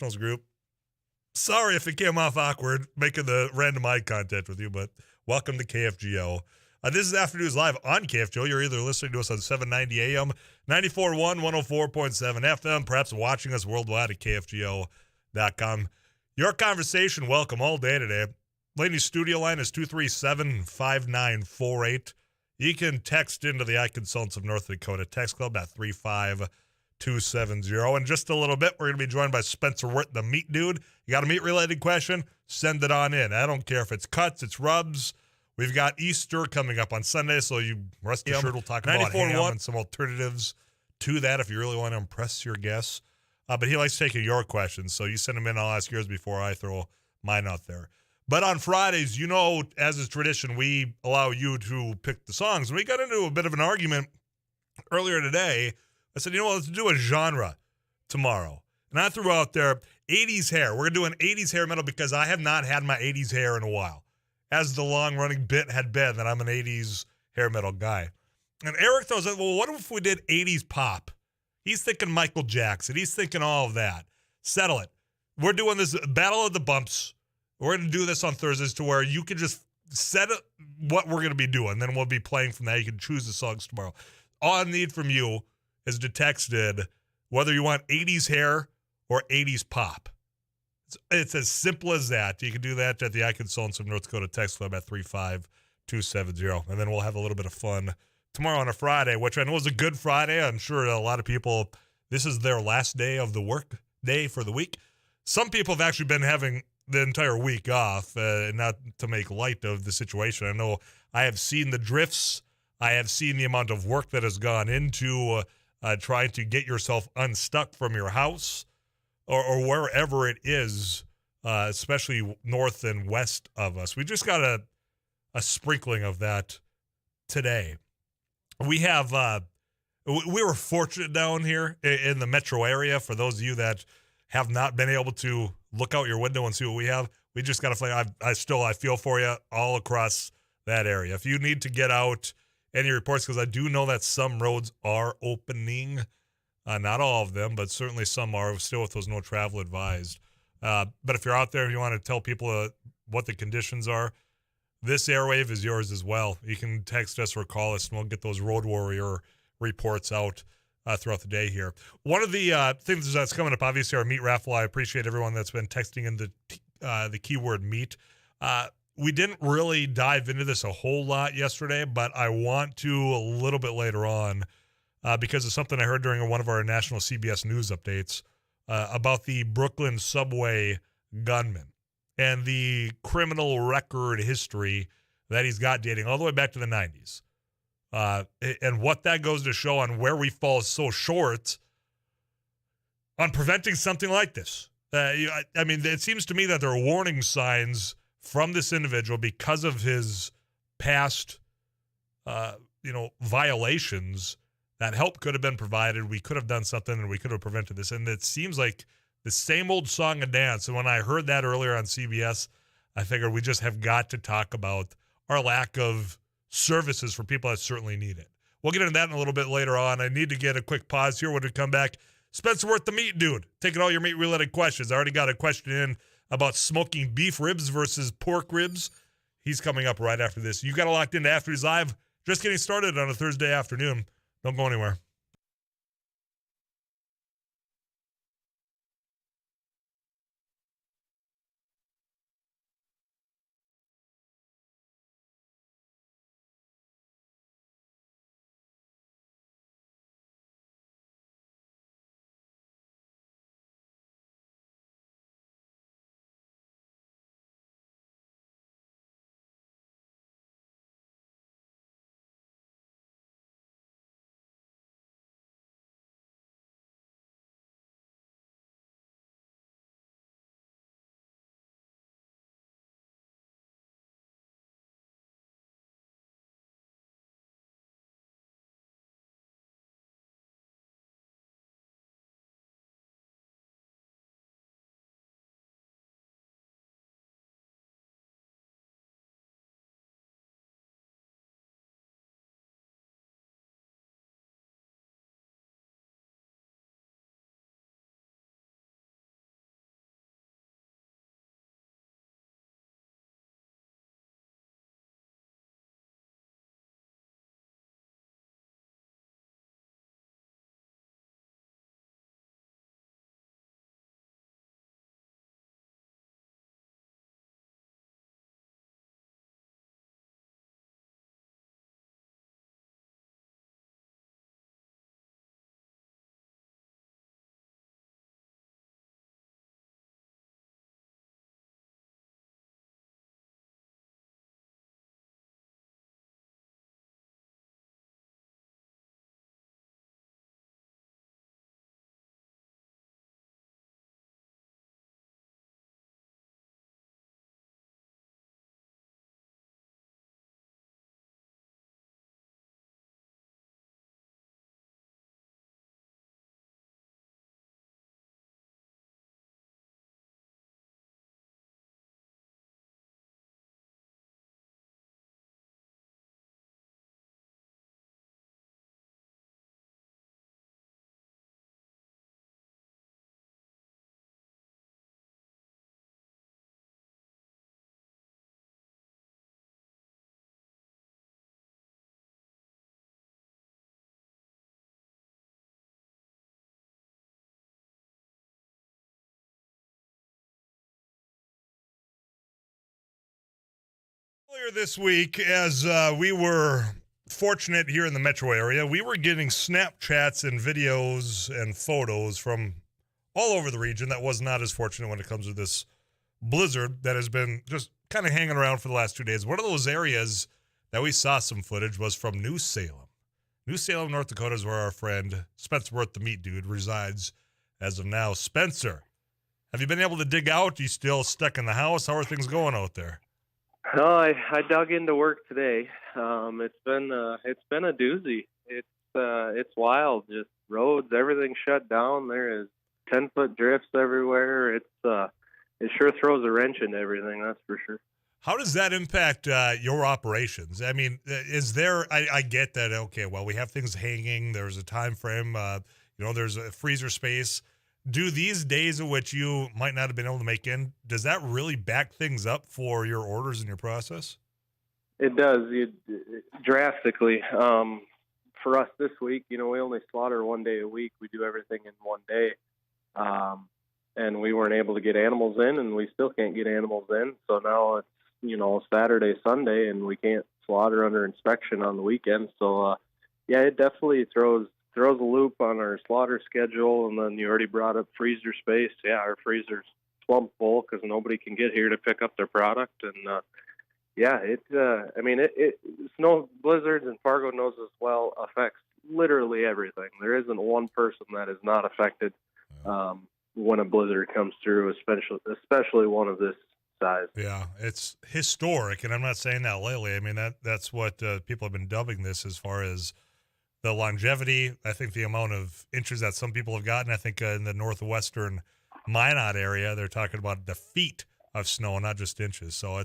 group. Sorry if it came off awkward making the random eye contact with you, but welcome to KFGO. This is Afternoons Live on KFGO. You're either listening to us on 790 AM, 94.1, 104.7 FM, perhaps watching us worldwide at KFGO.com. Your conversation, welcome all day today. Ladies' studio line is 237-5948. You can text into the Eye Consultants of North Dakota text club at 35270. In just a little bit, we're going to be joined by Spencer Wirt, the meat dude. You got a meat-related question? Send it on in. I don't care if it's cuts, it's rubs. We've got Easter coming up on Sunday, so you rest assured we'll talk about ham and some alternatives to that if you really want to impress your guests. But he likes taking your questions, so you send them in. I'll ask yours before I throw mine out there. But on Fridays, you know, as is tradition, we allow you to pick the songs. We got into a bit of an argument earlier today. I said, you know what, let's do a genre tomorrow. And I threw out there 80s hair. We're going to do an 80s hair metal because I have not had my 80s hair in a while. As the long-running bit had been that I'm an 80s hair metal guy. And Eric throws out, well, what if we did 80s pop? He's thinking Michael Jackson. He's thinking all of that. Settle it. We're doing this Battle of the Bumps. We're going to do this on Thursdays to where you can just set what we're going to be doing. Then we'll be playing from that. You can choose the songs tomorrow. All I need from you is to text in whether you want 80s hair or 80s pop. It's as simple as that. You can do that at the Eye Consultants of North Dakota text club at 35270. And then we'll have a little bit of fun tomorrow on a Friday, which I know is a good Friday. I'm sure a lot of people, this is their last day of the work day for the week. Some people have actually been having the entire week off, not to make light of the situation. I know I have seen the drifts. I have seen the amount of work that has gone into trying to get yourself unstuck from your house or wherever it is, especially north and west of us. We just got a sprinkling of that today. We have, we were fortunate down here in the metro area. For those of you that have not been able to look out your window and see what we have, we just got to play. I feel for you all across that area. If you need to get out, any reports, because I do know that some roads are opening. Not all of them, but certainly some are still with those no travel advised. But if you're out there and you want to tell people what the conditions are, this airwave is yours as well. You can text us or call us, and we'll get those road warrior reports out throughout the day here. One of the things that's coming up, obviously, our meat raffle. I appreciate everyone that's been texting in the keyword meat. We didn't really dive into this a whole lot yesterday, but I want to a little bit later on because it's something I heard during one of our national CBS News updates about the Brooklyn subway gunman and the criminal record history that he's got dating all the way back to the 90s. And what that goes to show on where we fall so short on preventing something like this. I mean, it seems to me that there are warning signs from this individual because of his past, violations. That help could have been provided. We could have done something, and we could have prevented this. And it seems like the same old song and dance. And when I heard that earlier on CBS, I figured we just have got to talk about our lack of services for people that certainly need it. We'll get into that in a little bit later on. I need to get a quick pause here when we come back. Spencer Wirt, the meat dude, taking all your meat-related questions. I already got a question in about smoking beef ribs versus pork ribs. He's coming up right after this. You got it locked into Afternoons Live. Just getting started on a Thursday afternoon. Don't go anywhere. Earlier this week, as we were fortunate here in the metro area, we were getting Snapchats and videos and photos from all over the region that was not as fortunate when it comes to this blizzard that has been just kind of hanging around for the last 2 days. One of those areas that we saw some footage was from New Salem. New Salem, North Dakota is where our friend Spencer Worth, the meat dude, resides as of now. Spencer, have you been able to dig out? Are you still stuck in the house? How are things going out there? No, I dug into work today. It's been a doozy. It's wild. Just roads, everything shut down. There is 10-foot drifts everywhere. It sure throws a wrench into everything. That's for sure. How does that impact your operations? I mean, is there? I get that. Okay, well, we have things hanging. There's a time frame. There's a freezer space. Do these days in which you might not have been able to make in, does that really back things up for your orders and your process? It does, drastically. For us this week, we only slaughter 1 day a week. We do everything in 1 day. And we weren't able to get animals in, and we still can't get animals in. So now it's, Saturday, Sunday, and we can't slaughter under inspection on the weekend. So, it definitely throws a loop on our slaughter schedule. And then you already brought up freezer space. Yeah, our freezer's plumb full because nobody can get here to pick up their product. And snow blizzards, and Fargo knows as well, affects literally everything. There isn't one person that is not affected when a blizzard comes through, especially one of this size. Yeah, it's historic, and I'm not saying that lightly. I mean, that's what people have been dubbing this as far as the longevity. I think the amount of inches that some people have gotten, I think in the northwestern Minot area, they're talking about the feet of snow, not just inches. So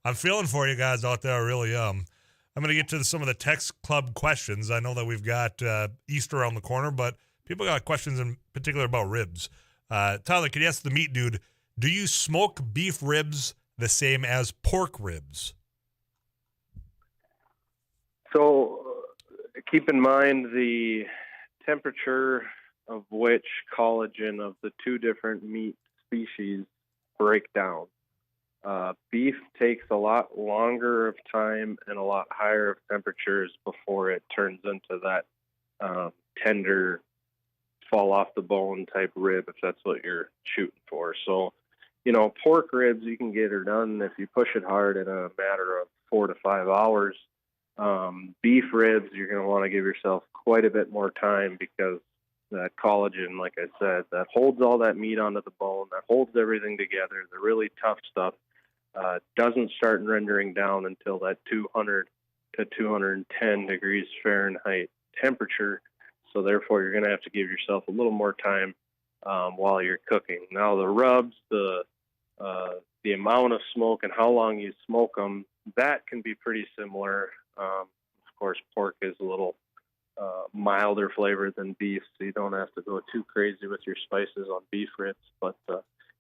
I'm feeling for you guys out there. I really am. I'm going to get to some of the text club questions. I know that we've got Easter around the corner, but people got questions in particular about ribs. Tyler, can you ask the meat dude, do you smoke beef ribs the same as pork ribs? So keep in mind the temperature of which collagen of the two different meat species break down. Beef takes a lot longer of time and a lot higher of temperatures before it turns into that tender, fall off the bone type rib, if that's what you're shooting for. So, pork ribs, you can get her done if you push it hard in a matter of 4 to 5 hours. Beef ribs, you're going to want to give yourself quite a bit more time because that collagen, like I said, that holds all that meat onto the bone, that holds everything together, the really tough stuff, doesn't start rendering down until that 200 to 210 degrees Fahrenheit temperature. So therefore, you're going to have to give yourself a little more time while you're cooking. Now, the rubs, the amount of smoke and how long you smoke them, that can be pretty similar. Of course, pork is a little milder flavor than beef, so you don't have to go too crazy with your spices on beef ribs. But,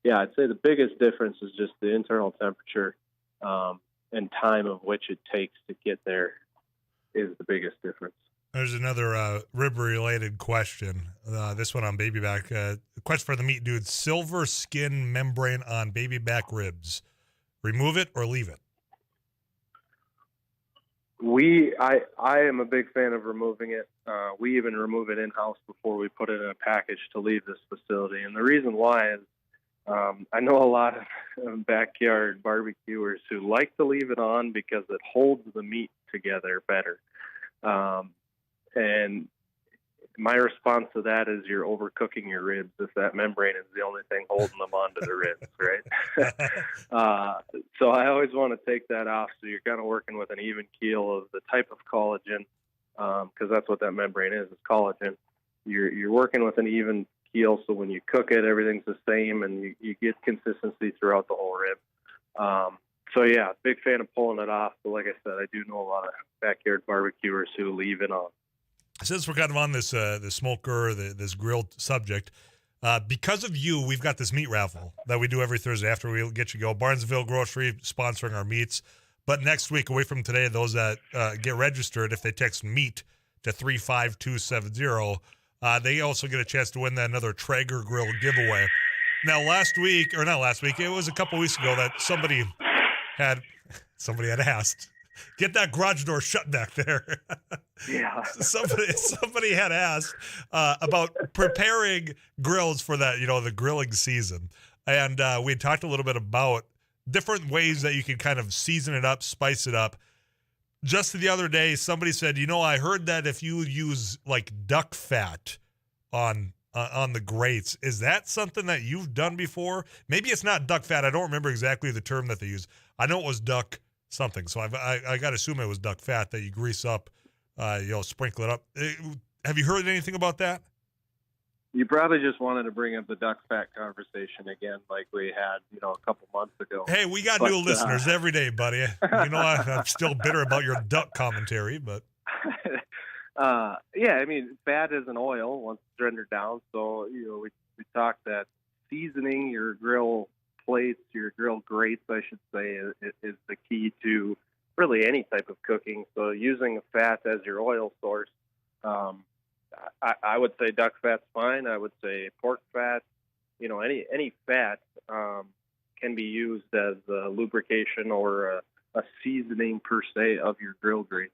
I'd say the biggest difference is just the internal temperature and time of which it takes to get there is the biggest difference. There's another rib-related question. This one on baby back. Question for the meat dude. Silver skin membrane on baby back ribs. Remove it or leave it? I am a big fan of removing it. We even remove it in-house before we put it in a package to leave this facility. And the reason why is I know a lot of backyard barbecuers who like to leave it on because it holds the meat together better. And my response to that is you're overcooking your ribs if that membrane is the only thing holding them onto the ribs, right? So I always want to take that off so you're kind of working with an even keel of the type of collagen, because that's what that membrane is collagen. You're working with an even keel, so when you cook it, everything's the same, and you get consistency throughout the whole rib. Big fan of pulling it off. But like I said, I do know a lot of backyard barbecuers who leave it on. Since we're kind of on this the smoker, this grilled subject, because of you, we've got this meat raffle that we do every Thursday after we get you go. Barnesville Grocery sponsoring our meats. But next week, away from today, those that get registered, if they text MEAT to 35270, they also get a chance to win another Traeger grill giveaway. Now, it was a couple weeks ago that somebody had Somebody had asked. Get that garage door shut back there. Yeah. Somebody had asked about preparing grills for that, the grilling season. And we had talked a little bit about different ways that you can kind of season it up, spice it up. Just the other day, somebody said, I heard that if you use like duck fat on the grates, is that something that you've done before? Maybe it's not duck fat. I don't remember exactly the term that they use. I know it was duck something, so I got to assume it was duck fat that you grease up, sprinkle it up. Have you heard anything about that? You probably just wanted to bring up the duck fat conversation again, like we had, a couple months ago. Hey, we got new listeners every day, buddy. I'm still bitter about your duck commentary, but yeah, I mean, fat is an oil once it's rendered down. So, we talked that seasoning your grill plates, your grill grates, I should say, is the key to really any type of cooking. So using fat as your oil source, I would say duck fat's fine. I would say pork fat, any fat can be used as a lubrication or a seasoning per se of your grill grates.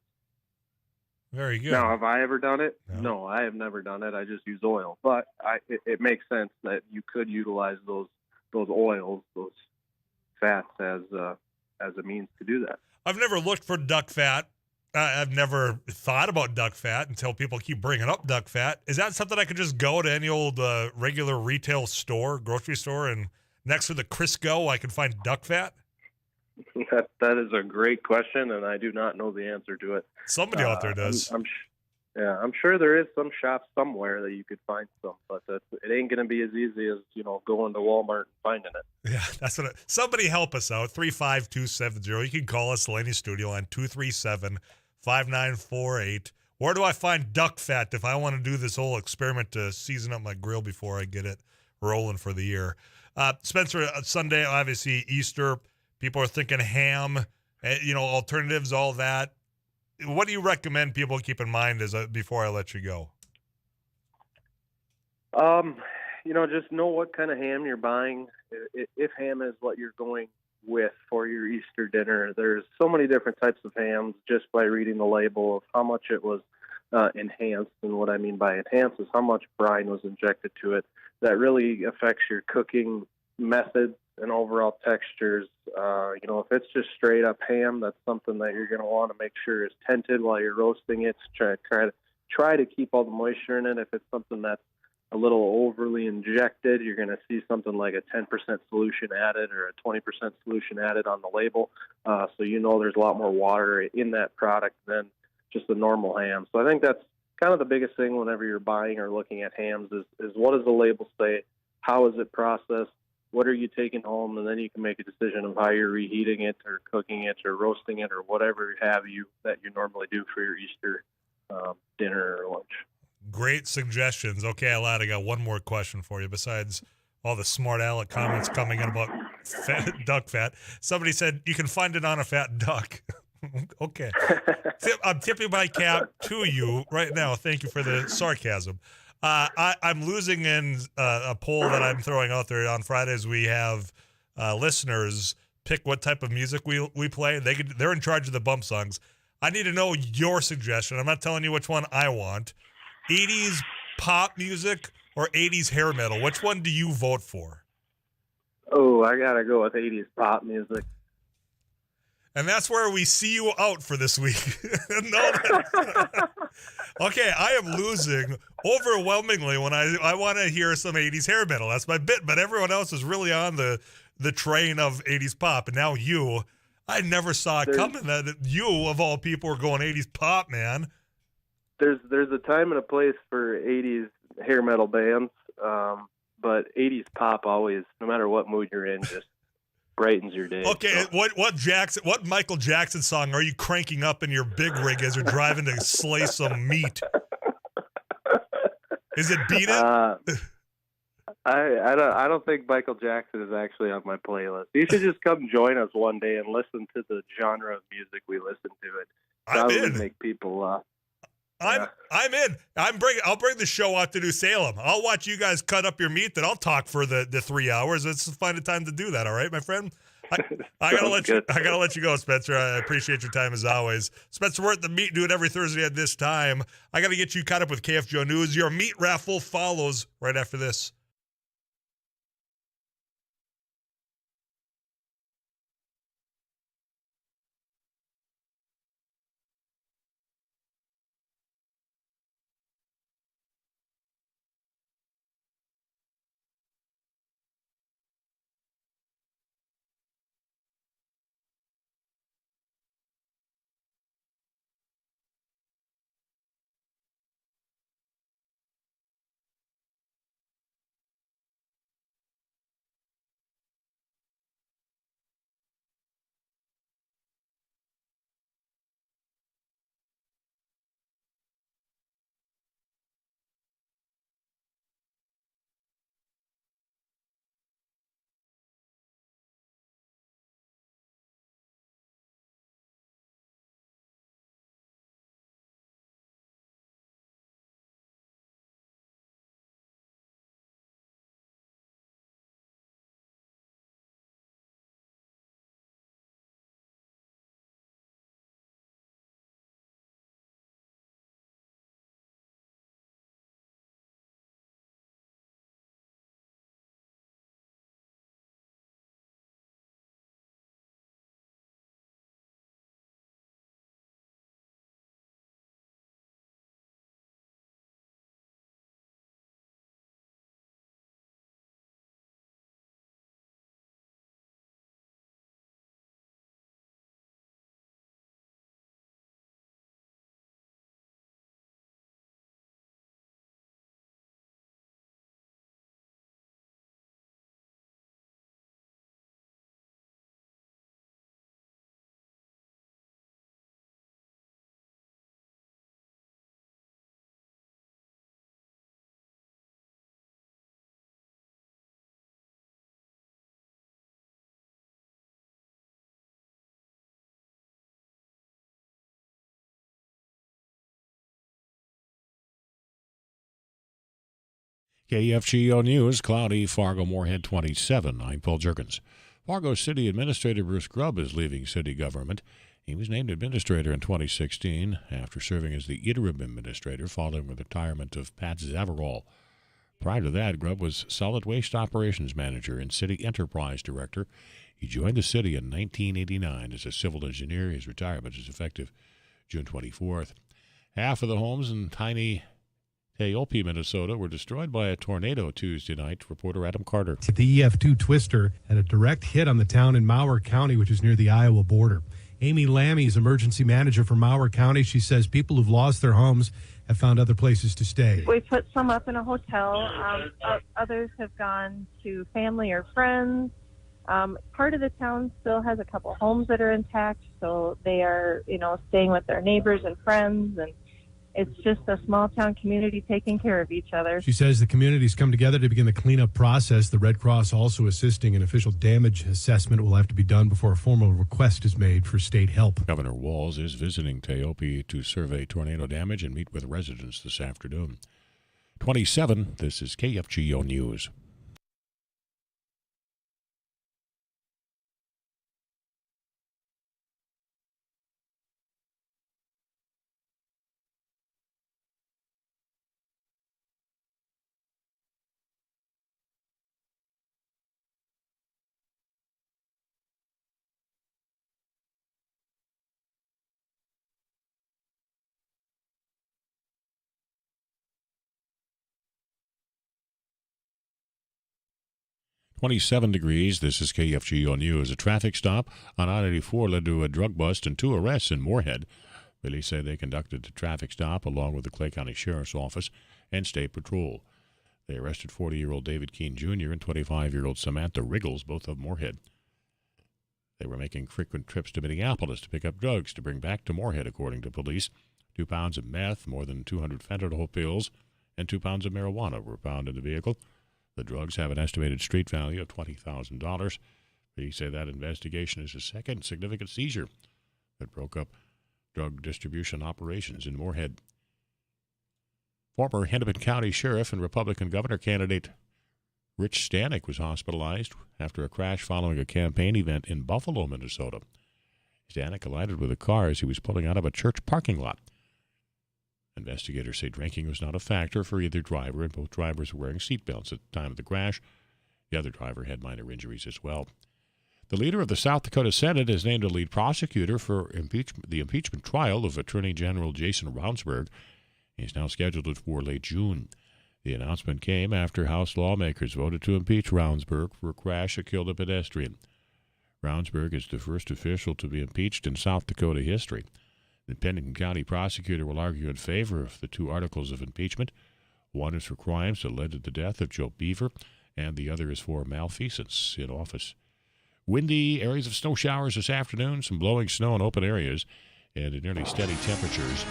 Very good. Now, have I ever done it? No, I have never done it. I just use oil. But it makes sense that you could utilize those oils, those fats as a means to do that. I've never looked for duck fat. I've never thought about duck fat until people keep bringing up duck fat. Is that something I could just go to any old regular retail store, grocery store, and next to the Crisco, I can find duck fat? That is a great question, and I do not know the answer to it. Somebody out there does. I'm sure there is some shop somewhere that you could find some, but it ain't going to be as easy as going to Walmart and finding it. Yeah, that's what. Somebody help us out. 35270. You can call us, Laney Studio, on 237-5948. Where do I find duck fat if I want to do this whole experiment to season up my grill before I get it rolling for the year? Spencer, Sunday, obviously Easter. People are thinking ham, alternatives, all that. What do you recommend people keep in mind before I let you go? Just know what kind of ham you're buying. If ham is what you're going with for your Easter dinner, there's so many different types of hams just by reading the label of how much it was enhanced. And what I mean by enhanced is how much brine was injected to it. That really affects your cooking methods and overall textures. If it's just straight up ham, that's something that you're going to want to make sure is tented while you're roasting it. Try to keep all the moisture in it. If it's something that's a little overly injected, you're going to see something like a 10% solution added or a 20% solution added on the label. So there's a lot more water in that product than just a normal ham. So I think that's kind of the biggest thing whenever you're buying or looking at hams is what does the label say? How is it processed? What are you taking home? And then you can make a decision of how you're reheating it or cooking it or roasting it or whatever have you that you normally do for your Easter dinner or lunch. Great suggestions. Okay, I got one more question for you besides all the smart aleck comments coming in about duck fat. Somebody said you can find it on a fat duck. Okay. I'm tipping my cap to you right now. Thank you for the sarcasm. I'm losing in a poll that I'm throwing out there on Fridays. We have listeners pick what type of music we play. They're in charge of the bump songs. I need to know your suggestion. I'm not telling you which one I want. 80s pop music or 80s hair metal? Which one do you vote for? Oh, I got to go with 80s pop music. And that's where we see you out for this week. Okay, I am losing overwhelmingly when I want to hear some 80s hair metal. That's my bit, but everyone else is really on the train of 80s pop. And now I never saw it coming that you, of all people, are going 80s pop, man. There's a time and a place for 80s hair metal bands, but 80s pop always, no matter what mood you're in, just brightens your day. Okay, so. What Michael Jackson song are you cranking up in your big rig as you're driving to slay some meat? Is it Beat It? I don't think Michael Jackson is actually on my playlist. You should just come join us one day and listen to the genre of music we listen to. It probably make people. I'm in. I'll bring the show out to New Salem. I'll watch you guys cut up your meat. Then I'll talk for the 3 hours. Let's find a time to do that. All right, my friend. I gotta let you. Good. I gotta let you go, Spencer. I appreciate your time as always. Spencer Wirt, the Meat Dude, every Thursday at this time. I gotta get you caught up with KFGO News. Your meat raffle follows right after this. KFGO News, cloudy, Fargo-Moorhead 27. I'm Paul Jerkins. Fargo City Administrator Bruce Grubb is leaving city government. He was named administrator in 2016 after serving as the interim administrator following the retirement of Pat Zavarol. Prior to that, Grubb was solid waste operations manager and city enterprise director. He joined the city in 1989 as a civil engineer. His retirement is effective June 24th. Half of the homes in tiny Teope, Minnesota, were destroyed by a tornado Tuesday night. Reporter Adam Carter. The EF2 twister had a direct hit on the town in Mower County, which is near the Iowa border. Amy Lammy is emergency manager for Mower County. She says people who've lost their homes have found other places to stay. We put some up in a hotel. Others have gone to family or friends. Part of the town still has a couple homes that are intact, so they are, staying with their neighbors and friends, and it's just a small town community taking care of each other. She says the community's come together to begin the cleanup process. The Red Cross also assisting. An official damage assessment will have to be done before a formal request is made for state help. Governor Walz is visiting Teope to survey tornado damage and meet with residents this afternoon. 27, this is KFGO News. $27. This is KFGO News. A traffic stop on I-94 led to a drug bust and 2 arrests in Moorhead. Police say they conducted the traffic stop along with the Clay County Sheriff's Office and State Patrol. They arrested 40-year-old David Keene Jr. and 25-year-old Samantha Riggles, both of Moorhead. They were making frequent trips to Minneapolis to pick up drugs to bring back to Moorhead, according to police. 2 pounds of meth, more than 200 fentanyl pills, and 2 pounds of marijuana were found in the vehicle. The drugs have an estimated street value of $20,000. They say that investigation is a second significant seizure that broke up drug distribution operations in Moorhead. Former Hennepin County Sheriff and Republican governor candidate Rich Stanek was hospitalized after a crash following a campaign event in Buffalo, Minnesota. Stanek collided with a car as he was pulling out of a church parking lot. Investigators say drinking was not a factor for either driver, and both drivers were wearing seatbelts at the time of the crash. The other driver had minor injuries as well. The leader of the South Dakota Senate has named a lead prosecutor for the impeachment trial of Attorney General Jason Ravnsborg. He's now scheduled for late June. The announcement came after House lawmakers voted to impeach Ravnsborg for a crash that killed a pedestrian. Ravnsborg is the first official to be impeached in South Dakota history. The Pennington County prosecutor will argue in favor of the two articles of impeachment. One is for crimes that led to the death of Joe Beaver, and the other is for malfeasance in office. Windy areas of snow showers this afternoon, some blowing snow in open areas, and nearly steady temperatures.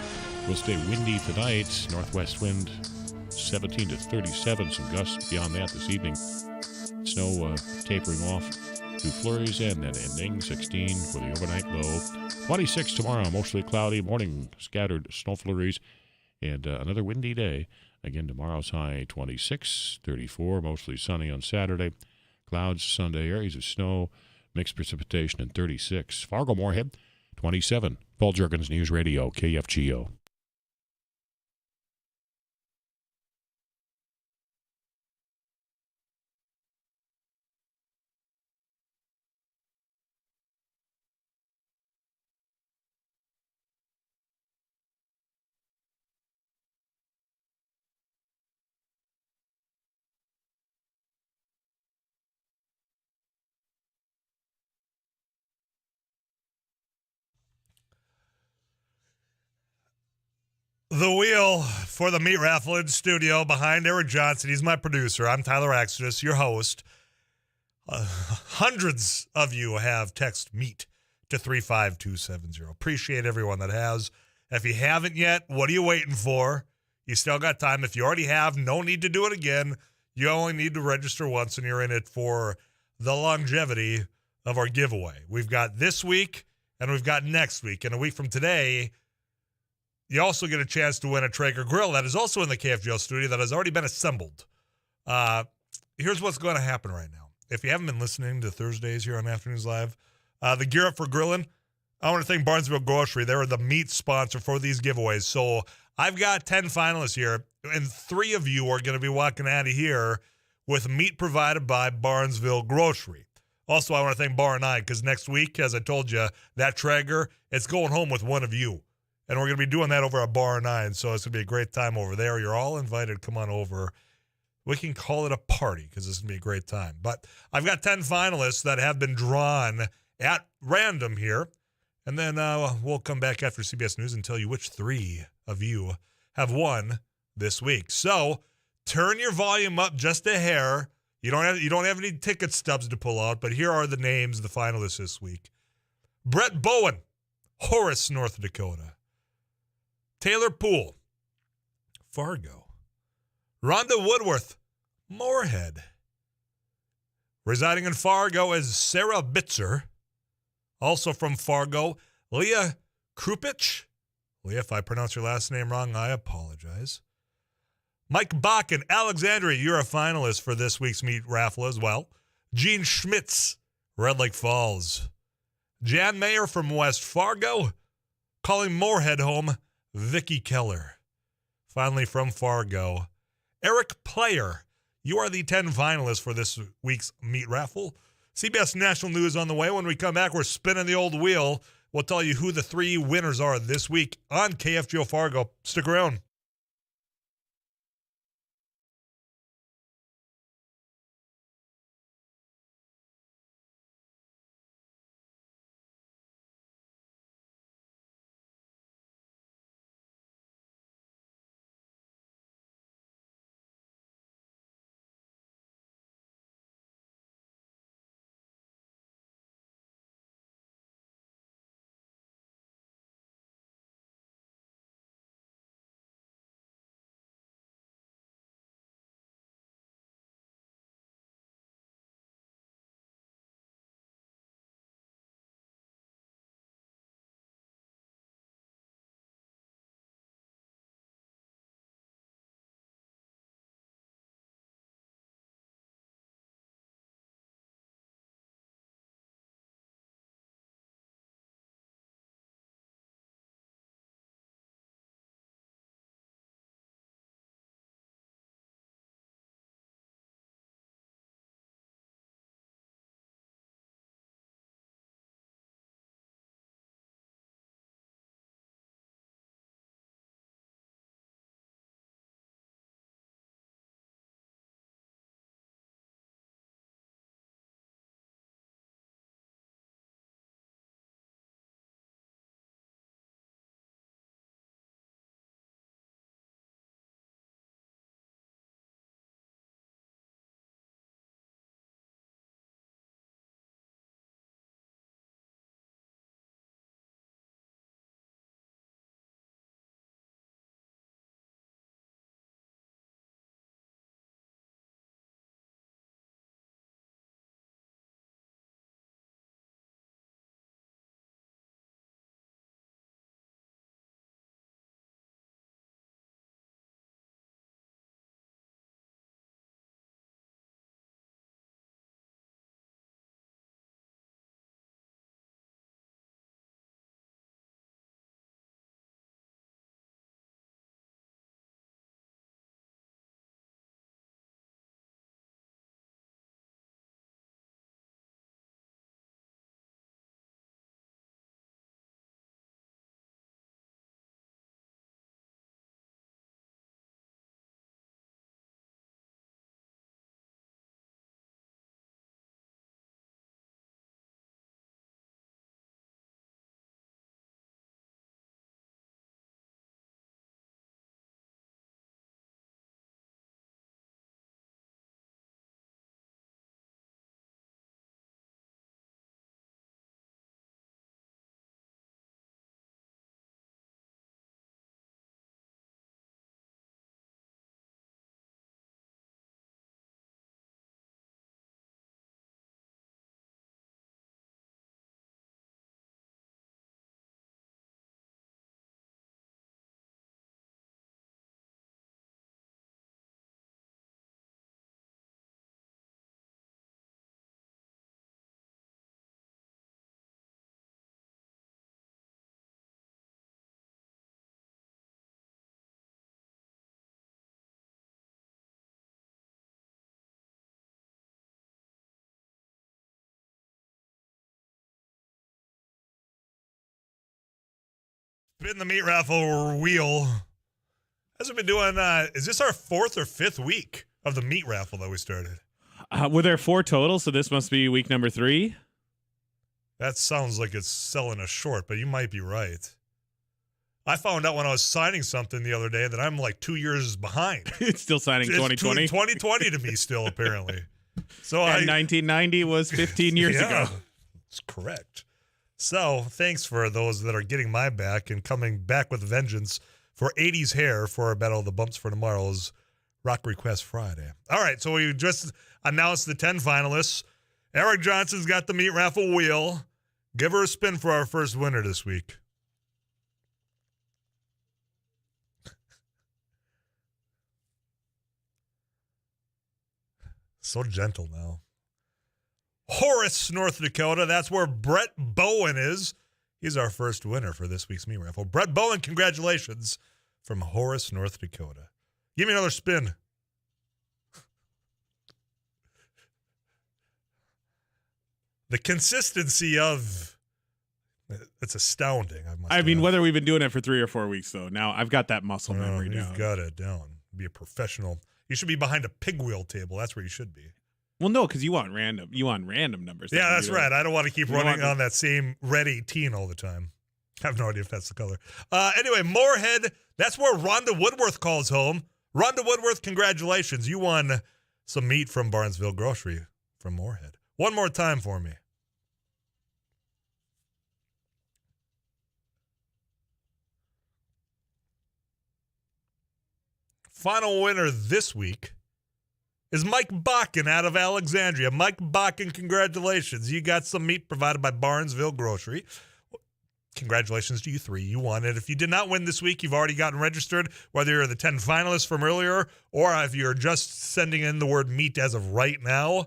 Will stay windy tonight. Northwest wind 17 to 37. Some gusts beyond that this evening. Snow tapering off to flurries and then ending. 16 for the overnight low. 26 tomorrow, mostly cloudy. Morning scattered snow flurries. And another windy day. Again, tomorrow's high 26. 34, mostly sunny on Saturday. Clouds Sunday, areas of snow, mixed precipitation, and 36. Fargo-Moorhead, 27. Paul Juergens News Radio, KFGO. The wheel for the meat raffle in studio behind Eric Johnson. He's my producer. I'm Tyler Exodus, your host. Hundreds of you have text MEAT to 35270. Appreciate everyone that has. If you haven't yet, what are you waiting for? You still got time. If you already have, no need to do it again. You only need to register once, and you're in it for the longevity of our giveaway. We've got this week, and we've got next week. And a week from today, you also get a chance to win a Traeger grill that is also in the KFGO studio that has already been assembled. Here's what's going to happen right now. If you haven't been listening to Thursdays here on Afternoons Live, the Gear Up for Grilling, I want to thank Barnesville Grocery. They're the meat sponsor for these giveaways. So I've got 10 finalists here, and 3 of you are going to be walking out of here with meat provided by Barnesville Grocery. Also, I want to thank Bar 9 because next week, as I told you, that Traeger, it's going home with one of you. And we're going to be doing that over at Bar 9, so it's going to be a great time over there. You're all invited. Come on over. We can call it a party because it's going to be a great time. But I've got 10 finalists that have been drawn at random here. And then we'll come back after CBS News and tell you which 3 of you have won this week. So turn your volume up just a hair. You don't have any ticket stubs to pull out, but here are the names of the finalists this week. Brett Bowen, Horace, North Dakota. Taylor Poole, Fargo. Rhonda Woodworth, Moorhead. Residing in Fargo is Sarah Bitzer. Also from Fargo, Leah Krupich. Leah, if I pronounce your last name wrong, I apologize. Mike Bach in Alexandria, you're a finalist for this week's meat raffle as well. Gene Schmitz, Red Lake Falls. Jan Mayer from West Fargo. Calling Moorhead home, Vicky Keller. Finally from Fargo, Eric Player. You are the 10 finalists for this week's meat raffle. CBS National News on the way. When we come back, we're spinning the old wheel. We'll tell you who the 3 winners are this week on KFGO Fargo. Stick around. Spin the meat raffle wheel. As we've been doing, is this our 4th or 5th week of the meat raffle that we started? Were there 4 total? So this must be week number 3. That sounds like it's selling us short, but you might be right. I found out when I was signing something the other day that I'm like 2 years behind. It's still signing 2020. 2020 to me still, apparently. So And 1990 was 15 years ago. That's correct. So thanks for those that are getting my back and coming back with vengeance for 80s hair for our Battle of the Bumps for tomorrow's Rock Request Friday. All right, so we just announced the 10 finalists. Eric Johnson's got the meat raffle wheel. Give her a spin for our first winner this week. So gentle now. Horace, North Dakota. That's where Brett Bowen is. He's our first winner for this week's meat raffle. Brett Bowen, congratulations from Horace, North Dakota. Give me another spin. The consistency of it's astounding. I mean, whether we've been doing it for 3 or 4 weeks, though, now I've got that muscle memory down. You've got it down. Be a professional. You should be behind a pig wheel table. That's where you should be. Well, no, because you want random numbers. Yeah, that's right. I don't want to keep running on that same red 18 all the time. I have no idea if that's the color. Anyway, Moorhead, that's where Rhonda Woodworth calls home. Rhonda Woodworth, congratulations. You won some meat from Barnesville Grocery from Moorhead. One more time for me. Final winner this week is Mike Bakken out of Alexandria. Mike Bakken, congratulations. You got some meat provided by Barnesville Grocery. Congratulations to you 3. You won it. If you did not win this week, you've already gotten registered, whether you're the 10 finalists from earlier or if you're just sending in the word meat as of right now,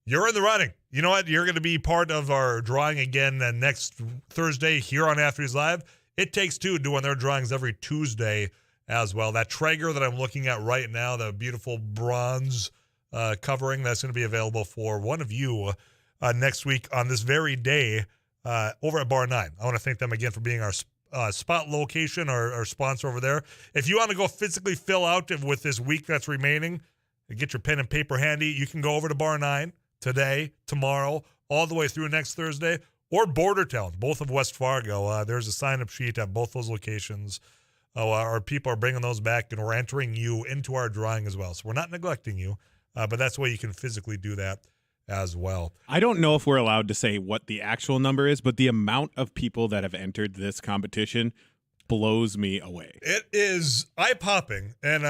you're in the running. You know what? You're going to be part of our drawing again next Thursday here on After He's Live. It Takes Two doing their drawings every Tuesday as well. That Traeger that I'm looking at right now, the beautiful bronze covering, that's going to be available for one of you next week on this very day over at Bar 9. I want to thank them again for being our spot location, our sponsor over there. If you want to go physically fill out with this week that's remaining, get your pen and paper handy. You can go over to Bar 9 today, tomorrow, all the way through next Thursday, or Bordertown, both of West Fargo. There's a sign-up sheet at both those locations. Our people are bringing those back, and we're entering you into our drawing as well. So we're not neglecting you, but that's why you can physically do that as well. I don't know if we're allowed to say what the actual number is, but the amount of people that have entered this competition blows me away. It is eye-popping, and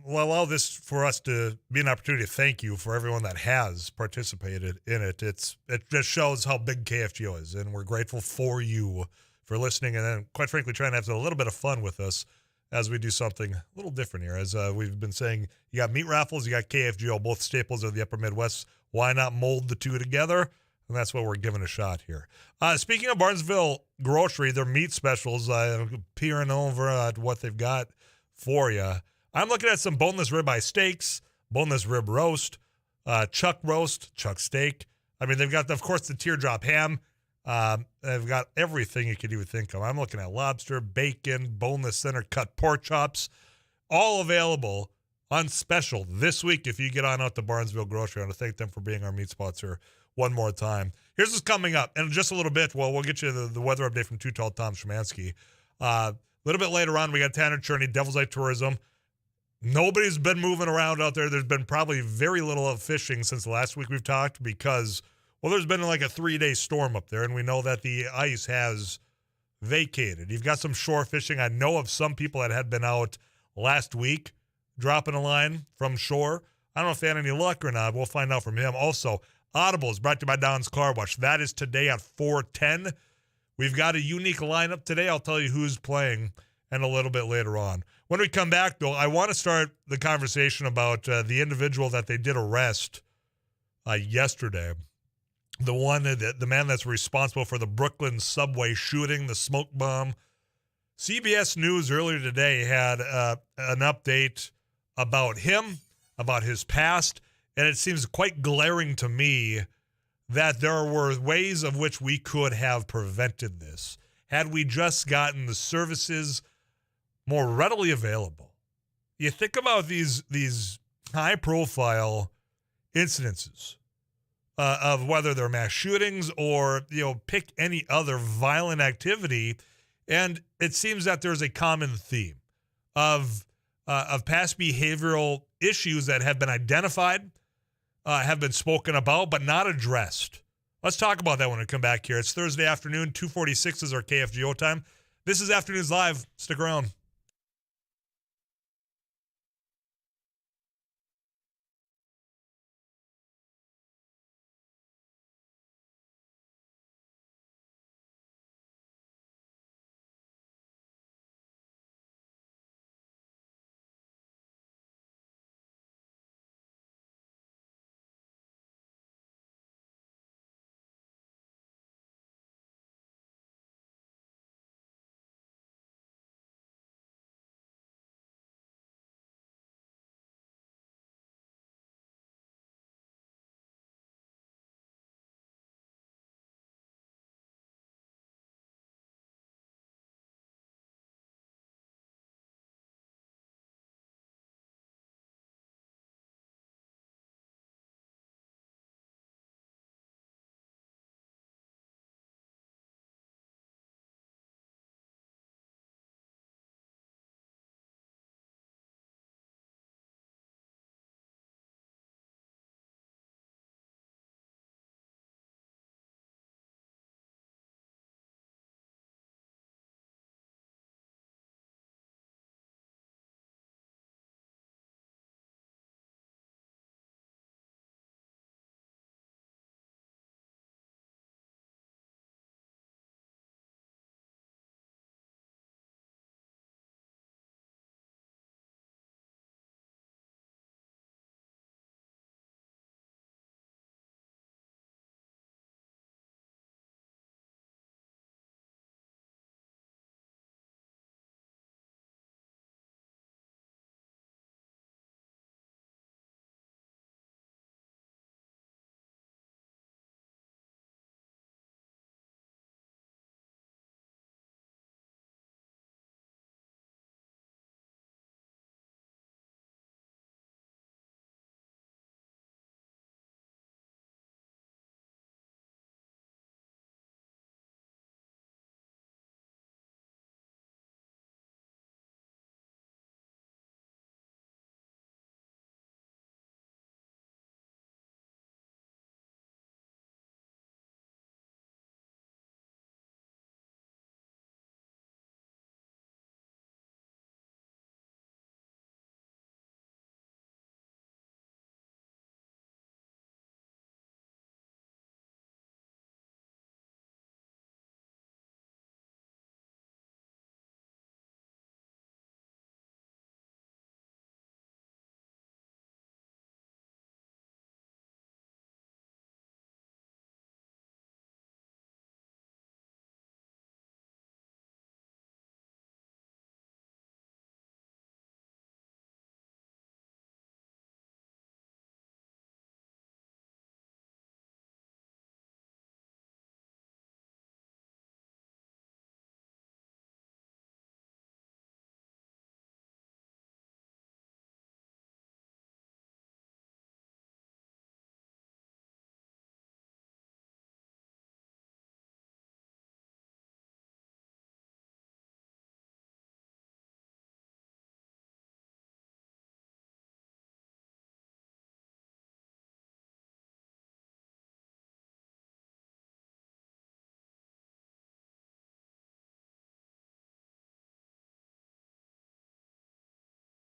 we'll allow this for us to be an opportunity to thank you for everyone that has participated in it. It just shows how big KFGO is, and we're grateful for you for listening, and then, quite frankly, trying to have a little bit of fun with us as we do something a little different here. As we've been saying, you got meat raffles, you got KFGO, both staples of the upper Midwest. Why not mold the two together? And that's what we're giving a shot here. Speaking of Barnesville Grocery, their meat specials, peering over at what they've got for you. I'm looking at some boneless ribeye steaks, boneless rib roast, chuck roast, chuck steak. I mean, they've got, of course, the teardrop ham. They've got everything you could even think of. I'm looking at lobster, bacon, boneless center cut pork chops, all available on special this week if you get on out to Barnesville Grocery. I want to thank them for being our meat sponsor one more time. Here's what's coming up. And in just a little bit, we'll get you the weather update from Too Tall Tom Szymanski. A little bit later on, we got Tanner Cherney, Devil's Eye Tourism. Nobody's been moving around out there. There's been probably very little of fishing since last week we've talked because, well, there's been like a 3-day storm up there, and we know that the ice has vacated. You've got some shore fishing. I know of some people that had been out last week dropping a line from shore. I don't know if they had any luck or not. We'll find out from him. Also, Audible is brought to you by Don's Car Wash. That is today at 4:10. We've got a unique lineup today. I'll tell you who's playing and a little bit later on. When we come back, though, I want to start the conversation about the individual that they did arrest yesterday. The man that's responsible for the Brooklyn subway shooting, the smoke bomb. CBS News earlier today had an update about him, about his past, and it seems quite glaring to me that there were ways of which we could have prevented this. had we just gotten the services more readily available. You think about these high-profile incidences of whether they're mass shootings or, pick any other violent activity, and it seems that there's a common theme of past behavioral issues that have been identified, have been spoken about, but not addressed. Let's talk about that when we come back here. It's Thursday afternoon, 2:46 is our KFGO time. This is Afternoons Live. Stick around.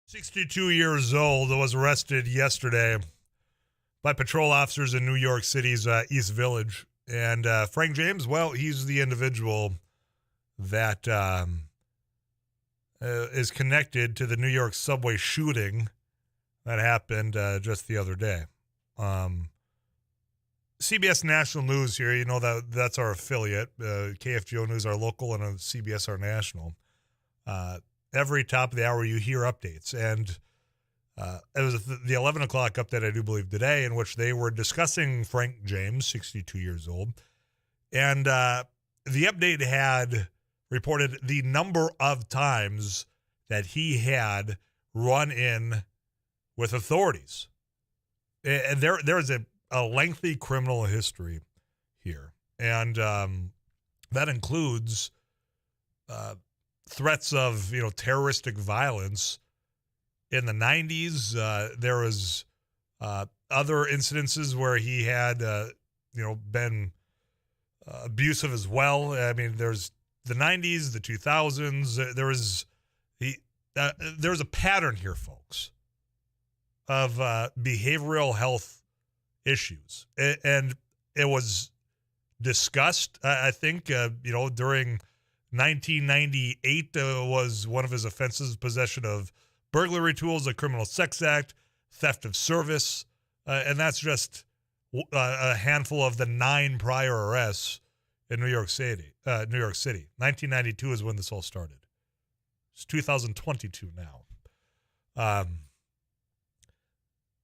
"62 years old, was arrested yesterday by patrol officers in New York City's East Village. And Frank James, well, he's the individual that is connected to the New York subway shooting that happened just the other day. CBS National News here, that's our affiliate. KFGO News, our local, and CBS, our national. Every top of the hour, you hear updates. And it was the 11 o'clock update, I do believe, today, in which they were discussing Frank James, 62 years old. And the update had reported the number of times that he had run in with authorities. And there is a lengthy criminal history here. And that includes threats of, terroristic violence. In the 90s, there was other incidences where he had, been abusive as well. I mean, there's the 90s, the 2000s. There was a pattern here, folks, of behavioral health issues, and it was discussed. I think during 1998 was one of his offenses: possession of burglary tools, a criminal sex act, theft of service, and that's just a handful of the 9 prior arrests in New York City. 1992 is when this all started. It's 2022 now.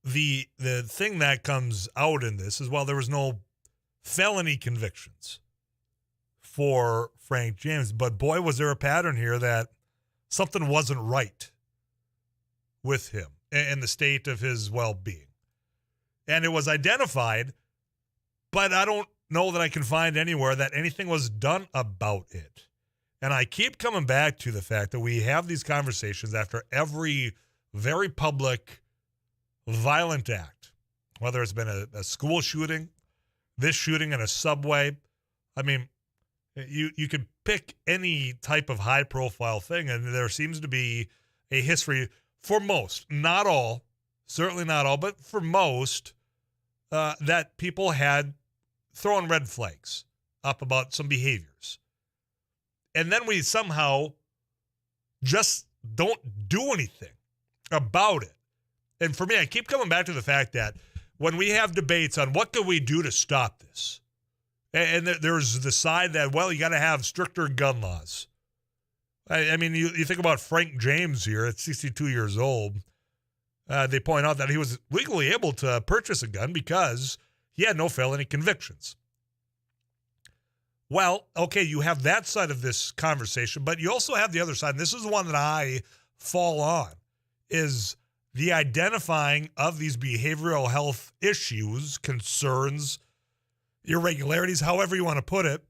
The thing that comes out in this is, while there was no felony convictions for Frank James, but boy, was there a pattern here that something wasn't right with him and the state of his well-being. And it was identified, but I don't know that I can find anywhere that anything was done about it. And I keep coming back to the fact that we have these conversations after every very public violent act, whether it's been a school shooting, this shooting in a subway. I mean, you could pick any type of high-profile thing, and there seems to be a history for most, not all, certainly not all, but for most, that people had thrown red flags up about some behaviors. And then we somehow just don't do anything about it. And for me, I keep coming back to the fact that when we have debates on what can we do to stop this, and there's the side that, well, you got to have stricter gun laws. I mean, you think about Frank James here at 62 years old. They point out that he was legally able to purchase a gun because he had no felony convictions. Well, okay, you have that side of this conversation, but you also have the other side, and this is the one that I fall on, is the identifying of these behavioral health issues, concerns, irregularities, however you want to put it,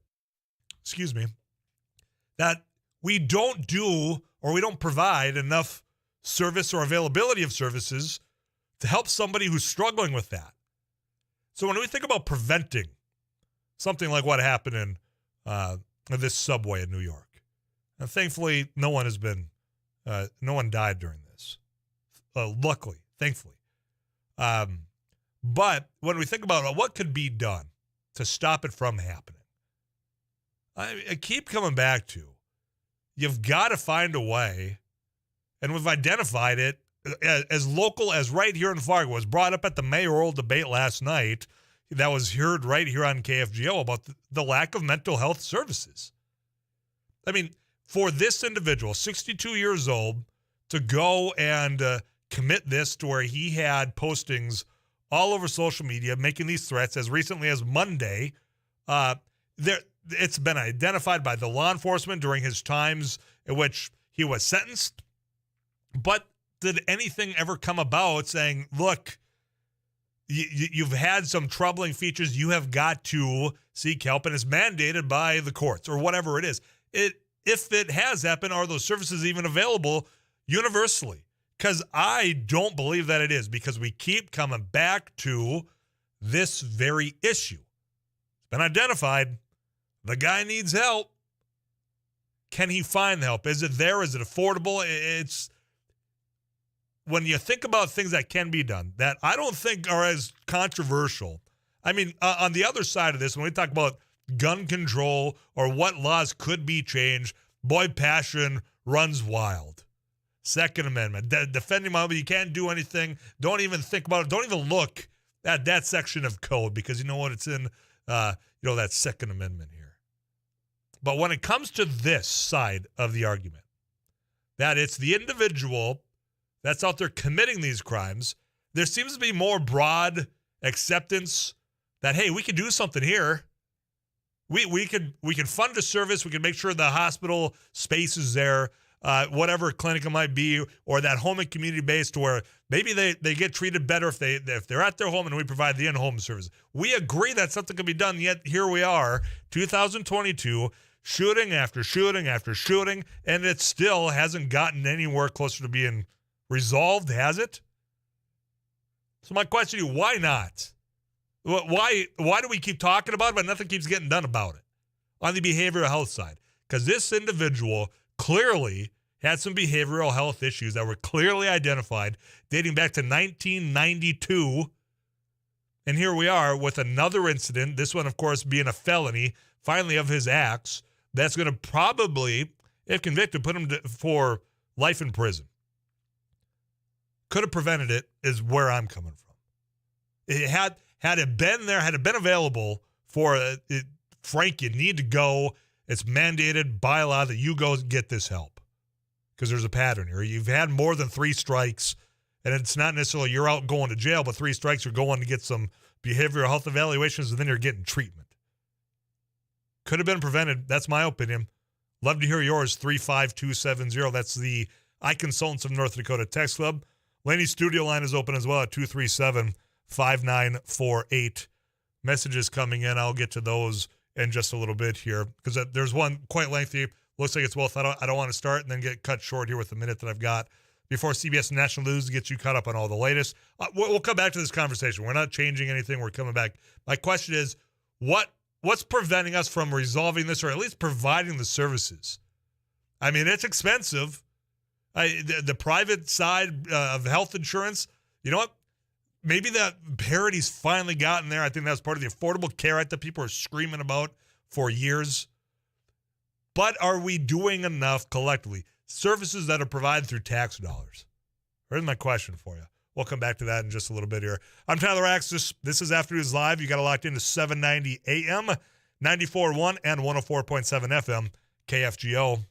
that we don't do or we don't provide enough service or availability of services to help somebody who's struggling with that. So when we think about preventing something like what happened in this subway in New York, and thankfully no one died during this. Luckily, thankfully. But when we think about what could be done to stop it from happening, I keep coming back to, you've got to find a way, and we've identified it as local as right here in Fargo. It was brought up at the mayoral debate last night that was heard right here on KFGO about the lack of mental health services. I mean, for this individual, 62 years old, to go and commit this to where he had postings all over social media making these threats as recently as Monday, it's been identified by the law enforcement during his times in which he was sentenced. But did anything ever come about saying, look, you've had some troubling features, you have got to seek help, and it's mandated by the courts or whatever it is. If it has happened, are those services even available universally? Because I don't believe that it is, because we keep coming back to this very issue. It's been identified. The guy needs help. Can he find the help? Is it there? Is it affordable? It's when you think about things that can be done that I don't think are as controversial. I mean, on the other side of this, when we talk about gun control or what laws could be changed, boy, passion runs wild. Second Amendment, defending my, you can't do anything. Don't even think about it. Don't even look at that section of code, because you know what? It's in, that Second Amendment here. But when it comes to this side of the argument, that it's the individual that's out there committing these crimes, there seems to be more broad acceptance that, hey, we can do something here. We could fund a service. We could make sure the hospital space is there, whatever clinic it might be, or that home and community based, where maybe they get treated better if they're at their home and we provide the in-home service. We agree that something can be done. Yet here we are, 2022, shooting after shooting after shooting, and it still hasn't gotten anywhere closer to being resolved, has it? So my question to you: why not? Why do we keep talking about it, but nothing keeps getting done about it on the behavioral health side? Because this individual clearly had some behavioral health issues that were clearly identified dating back to 1992. And here we are with another incident, this one, of course, being a felony, finally, of his acts, that's going to probably, if convicted, put him for life in prison. Could have prevented it, is where I'm coming from. It had it been there, had it been available for Frank, you need to go. It's mandated by law that you go get this help, because there's a pattern here. You've had more than 3 strikes, and it's not necessarily you're out going to jail, but 3 strikes, you're going to get some behavioral health evaluations, and then you're getting treatment. Could have been prevented. That's my opinion. Love to hear yours, 35270. That's the iConsultants of North Dakota Text Club. Laney's studio line is open as well at 237-5948. Messages coming in. I'll get to those in just a little bit here, because there's one quite lengthy. Looks like it's well thought out. I don't want to start and then get cut short here with the minute that I've got before CBS National News gets you caught up on all the latest. We'll come back to this conversation. We're not changing anything. We're coming back. My question is, what's preventing us from resolving this, or at least providing the services? I mean, it's expensive. The private side of health insurance, you know what? Maybe that parity's finally gotten there. I think that's part of the Affordable Care Act that people are screaming about for years. But are we doing enough collectively? Services that are provided through tax dollars. Here's my question for you. We'll come back to that in just a little bit here. I'm Tyler Axis. This is After News Live. You got it locked into 790 AM, 94.1 and 104.7 FM, KFGO.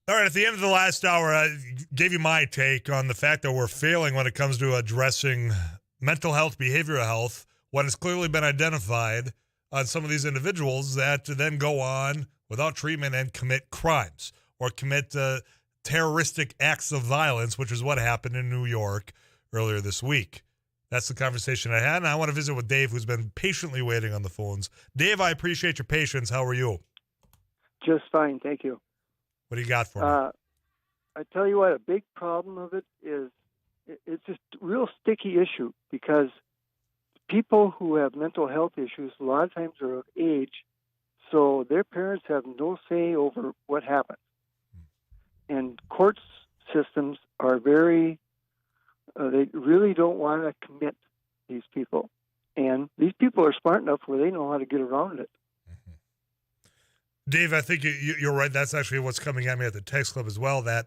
All right, at the end of the last hour, I gave you my take on the fact that we're failing when it comes to addressing mental health, behavioral health, when it's clearly been identified on some of these individuals that then go on without treatment and commit crimes or commit terroristic acts of violence, which is what happened in New York earlier this week. That's the conversation I had, and I want to visit with Dave, who's been patiently waiting on the phones. Dave, I appreciate your patience. How are you? Just fine, thank you. What do you got for me? I tell you what, a big problem of it is it's just a real sticky issue because people who have mental health issues a lot of times are of age, so their parents have no say over what happens. And court systems are very, they really don't want to commit these people. And these people are smart enough where they know how to get around it. Dave, I think you're right. That's actually what's coming at me at the text club as well, that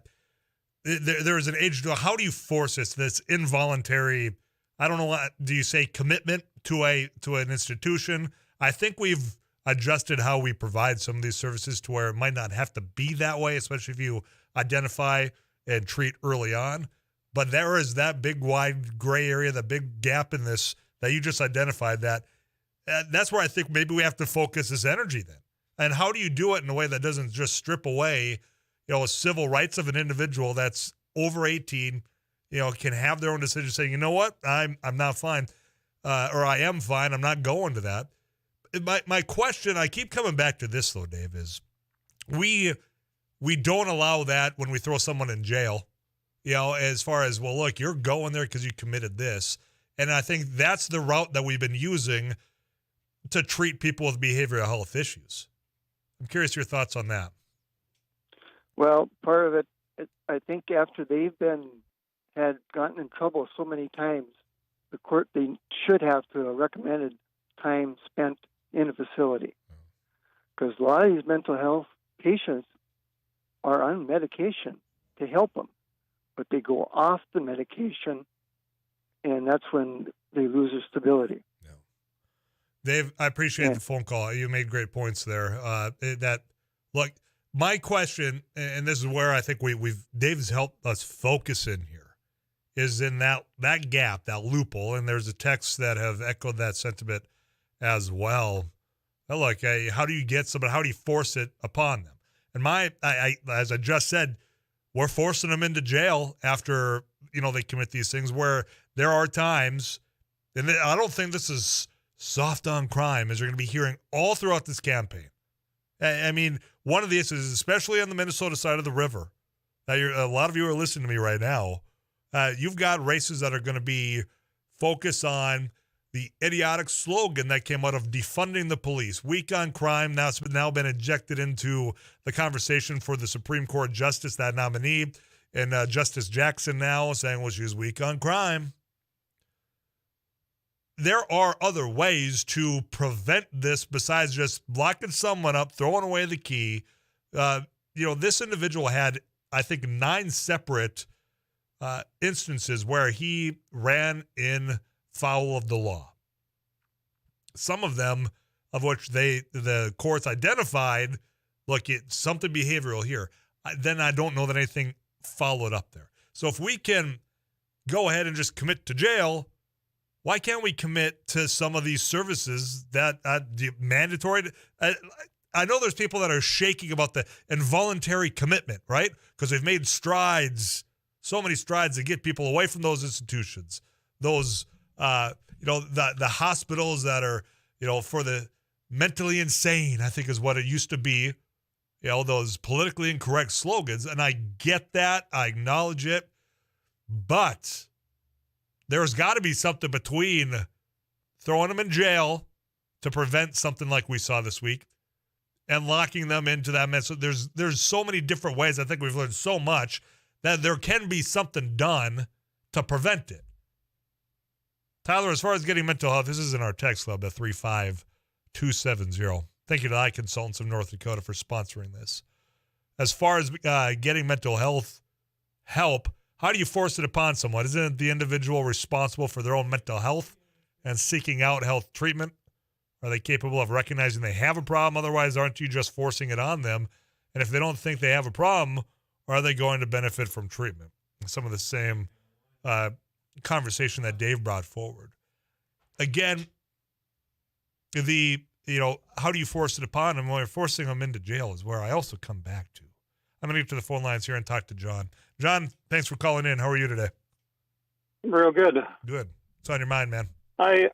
there is an age to how do you force this involuntary, I don't know, what do you say, commitment to an institution? I think we've adjusted how we provide some of these services to where it might not have to be that way, especially if you identify and treat early on. But there is that big wide gray area, the big gap in this that you just identified, that's where I think maybe we have to focus this energy then. And how do you do it in a way that doesn't just strip away, civil rights of an individual that's over 18, can have their own decision saying, you know what, I'm not fine, or I am fine, I'm not going to that. My question, I keep coming back to this though, Dave, is we don't allow that when we throw someone in jail, as far as, well, look, you're going there because you committed this. And I think that's the route that we've been using to treat people with behavioral health issues. I'm curious your thoughts on that. Well, part of it, I think after they've had gotten in trouble so many times, the court, they should have to have recommended time spent in a facility. Because a lot of these mental health patients are on medication to help them, but they go off the medication, and that's when they lose their stability. Dave, I appreciate the phone call. You made great points there. Look, my question, and this is where I think Dave's helped us focus in here, is in that gap, that loophole, and there's a text that have echoed that sentiment as well. Now look, how do you get somebody? How do you force it upon them? And as I just said, we're forcing them into jail after they commit these things. Where there are times, and I don't think this is soft on crime, as you're going to be hearing all throughout this campaign. I mean, one of the issues, especially on the Minnesota side of the river, that a lot of you are listening to me right now. You've got races that are going to be focused on the idiotic slogan that came out of defunding the police, weak on crime. Now it's now been injected into the conversation for the Supreme Court justice, that nominee, and Justice Jackson now saying, well, she's weak on crime. There are other ways to prevent this besides just locking someone up, throwing away the key. This individual had, I think, 9 separate instances where he ran in foul of the law. Some of them, of which the courts identified, look, it's something behavioral here. Then I don't know that anything followed up there. So if we can go ahead and just commit to jail, why can't we commit to some of these services that mandatory? I know there's people that are shaking about the involuntary commitment, right? Because they've made strides, so many strides to get people away from those institutions. Those, the hospitals that are, for the mentally insane, I think is what it used to be. Those politically incorrect slogans. And I get that. I acknowledge it. But there's got to be something between throwing them in jail to prevent something like we saw this week and locking them into that mess. So there's so many different ways. I think we've learned so much that there can be something done to prevent it. Tyler, as far as getting mental health, this is in our text club at 35270. Thank you to iConsultants of North Dakota for sponsoring this. As far as getting mental health help, how do you force it upon someone? Isn't the individual responsible for their own mental health and seeking out health treatment? Are they capable of recognizing they have a problem? Otherwise, aren't you just forcing it on them? And if they don't think they have a problem, or are they going to benefit from treatment? Some of the same conversation that Dave brought forward. Again, how do you force it upon them? Well, you're forcing them into jail is where I also come back to. I'm going to get to the phone lines here and talk to John. John, thanks for calling in. How are you today? Real good. Good. What's on your mind, man? I've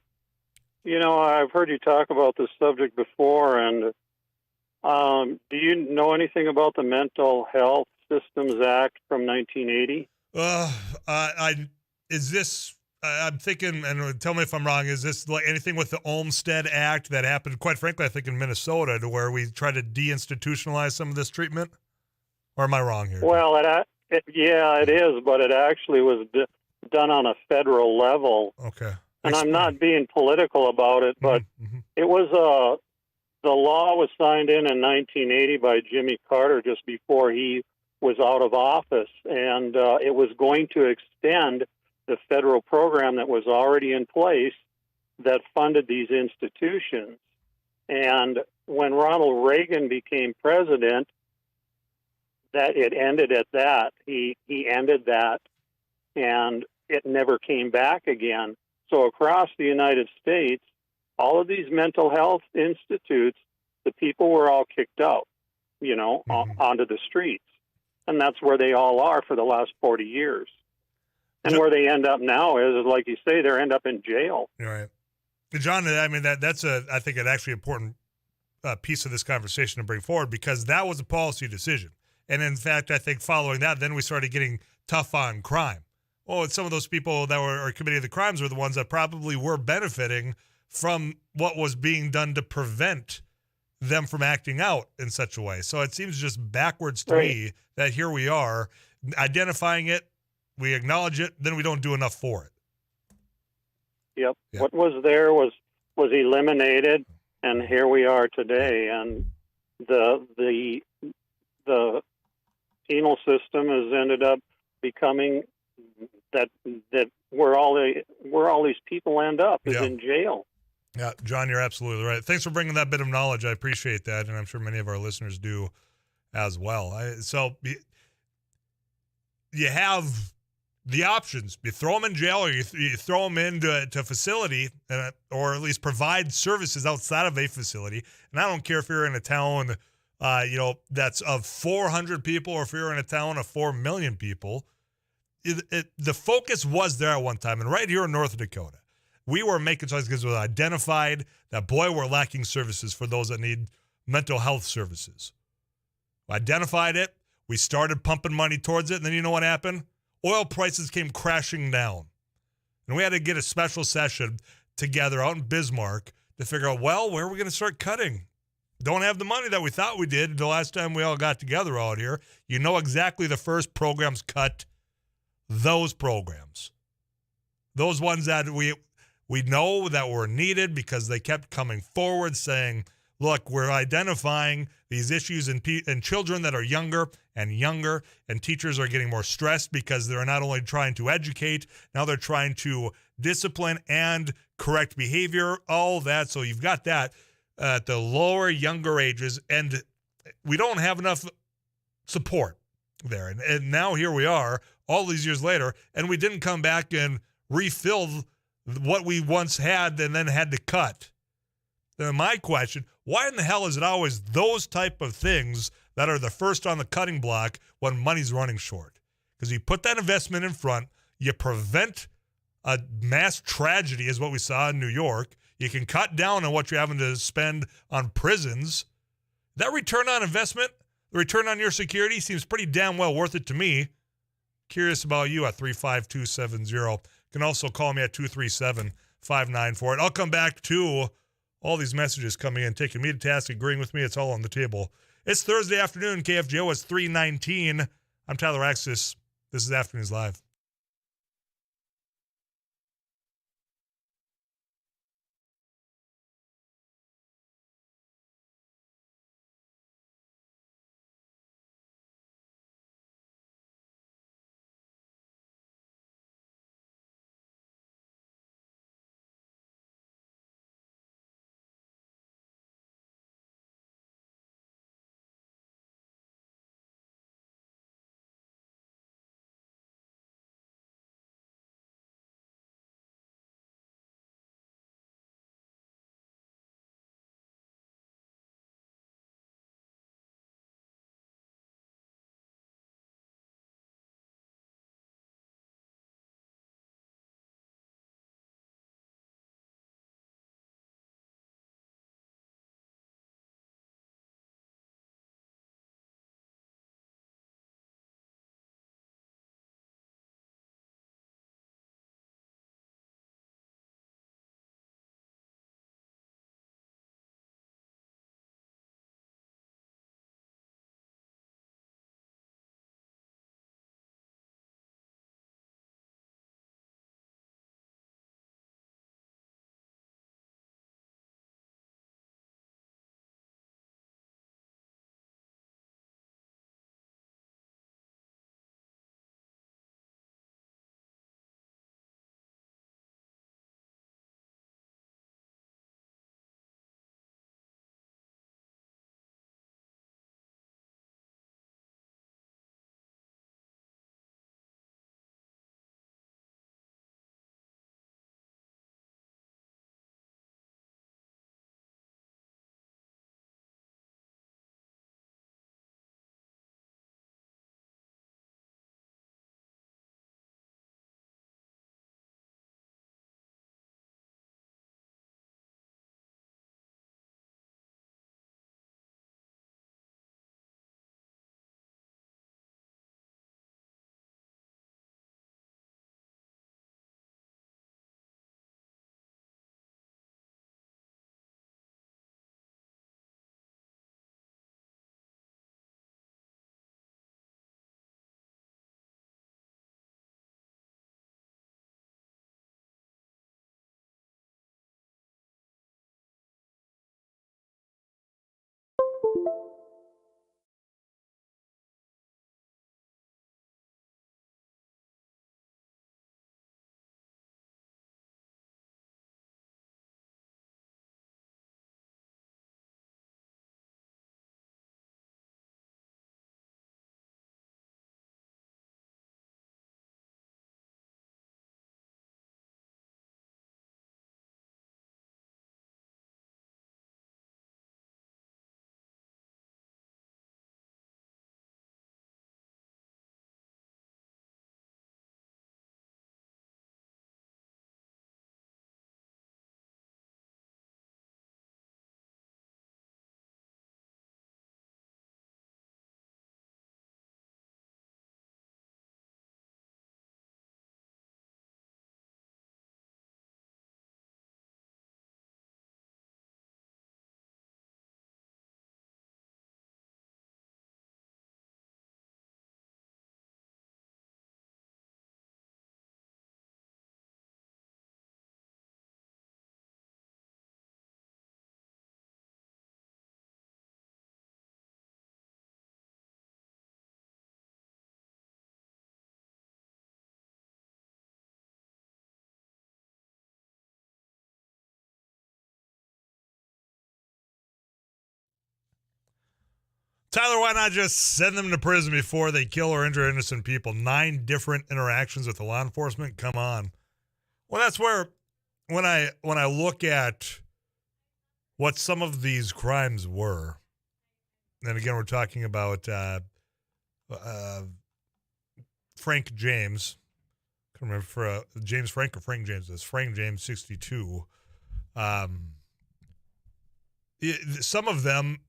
heard you talk about this subject before, and do you know anything about the Mental Health Systems Act from 1980? I'm thinking, and tell me if I'm wrong, is this like anything with the Olmstead Act that happened, quite frankly, I think in Minnesota, to where we try to deinstitutionalize some of this treatment? Or am I wrong here? Well, it is, but it actually was done on a federal level. Okay. And I'm not being political about it, but it was the law was signed in 1980 by Jimmy Carter just before he was out of office, and it was going to extend the federal program that was already in place that funded these institutions. And when Ronald Reagan became president, that it ended at that. He ended that, and it never came back again. So across the United States, all of these mental health institutes, the people were all kicked out, onto the streets. And that's where they all are for the last 40 years. And where they end up now is, like you say, they end up in jail. Right. John, I mean, that's I think an actually important piece of this conversation to bring forward, because that was a policy decision. And in fact, I think following that, then we started getting tough on crime. Well, some of those people that were committing the crimes were the ones that probably were benefiting from what was being done to prevent them from acting out in such a way. So it seems just backwards to me that here we are identifying it, we acknowledge it, then we don't do enough for it. Yep. What was there was eliminated, and here we are today. And the penal system has ended up becoming that where all these people end up is in jail. Yeah, John, you're absolutely right. Thanks for bringing that bit of knowledge. I appreciate that, and I'm sure many of our listeners do as well. So you have the options. You throw them in jail, or you throw them into a facility, or at least provide services outside of a facility. And I don't care if you're in a town, that's of 400 people, or if you're in a town of 4 million people. The focus was there at one time, and right here in North Dakota, we were making choices because it was identified that, boy, we're lacking services for those that need mental health services. We identified it. We started pumping money towards it, and then you know what happened? Oil prices came crashing down. And we had to get a special session together out in Bismarck to figure out, well, where are we going to start cutting? Don't have the money that we thought we did the last time we all got together out here. You know exactly the first programs cut. Those programs. Those ones that we know that were needed, because they kept coming forward saying, look, we're identifying these issues in children that are younger, and teachers are getting more stressed because they're not only trying to educate, now they're trying to discipline and correct behavior, all that. So you've got that at the lower, younger ages, and we don't have enough support there. And now here we are all these years later, and we didn't come back and refill what we once had and then had to cut. Then my question, why in the hell is it always those type of things that are the first on the cutting block when money's running short? Because you put that investment in front, you prevent a mass tragedy is what we saw in New York. You can cut down on what you're having to spend on prisons. That return on investment, the return on your security, seems pretty damn well worth it to me. Curious about you at 35270. You can also call me at 237-5948. I'll come back to all these messages coming in, taking me to task, agreeing with me. It's all on the table. It's Thursday afternoon. KFGO is 319. I'm Tyler Axis. This is Afternoons Live. Tyler, why not just send them to prison before they kill or injure innocent people? 9 different interactions with the law enforcement? Come on. Well, that's where when I look at what some of these crimes were, and again, we're talking about Frank James. I can't remember for James Frank or Frank James. It's Frank James, 62. Some of them,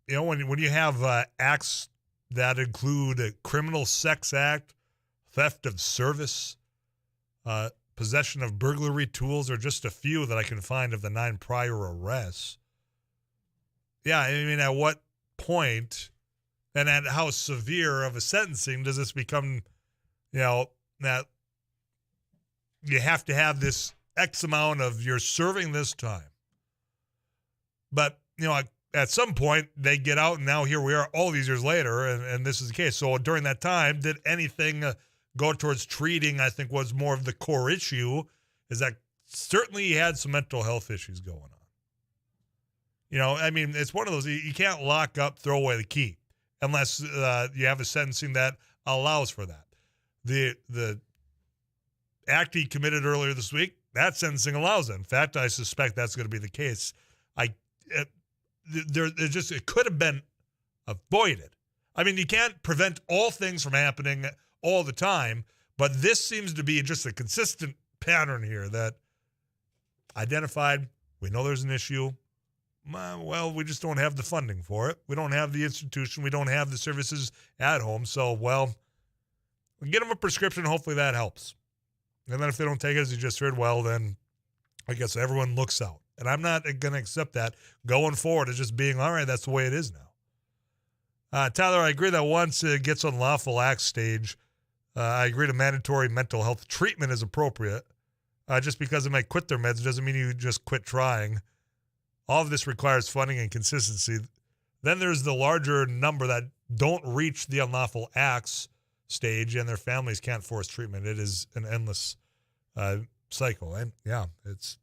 when you have acts that include a criminal sex act, theft of service, possession of burglary tools, are just a few that I can find of the 9 prior arrests. Yeah, I mean, at what point and at how severe of a sentencing does this become, that you have to have this X amount of you're serving this time. But, at some point they get out and now here we are all these years later and this is the case. So during that time, did anything go towards treating, I think was more of the core issue, is that certainly he had some mental health issues going on. I mean, it's one of those, you can't lock up, throw away the key unless you have a sentencing that allows for that. The act he committed earlier this week, that sentencing allows it. In fact, I suspect that's going to be the case. It could have been avoided. I mean, you can't prevent all things from happening all the time, but this seems to be just a consistent pattern here that identified, we know there's an issue. Well, we just don't have the funding for it. We don't have the institution. We don't have the services at home. So, we get them a prescription. Hopefully that helps. And then if they don't take it, as you just heard, well, then I guess everyone looks out. And I'm not going to accept that going forward as just being, all right, that's the way it is now. Tyler, I agree that once it gets on lawful act stage, I agree to mandatory mental health treatment is appropriate. Just because they might quit their meds doesn't mean you just quit trying. All of this requires funding and consistency. Then there's the larger number that don't reach the unlawful acts stage and their families can't force treatment. It is an endless cycle. And yeah, it's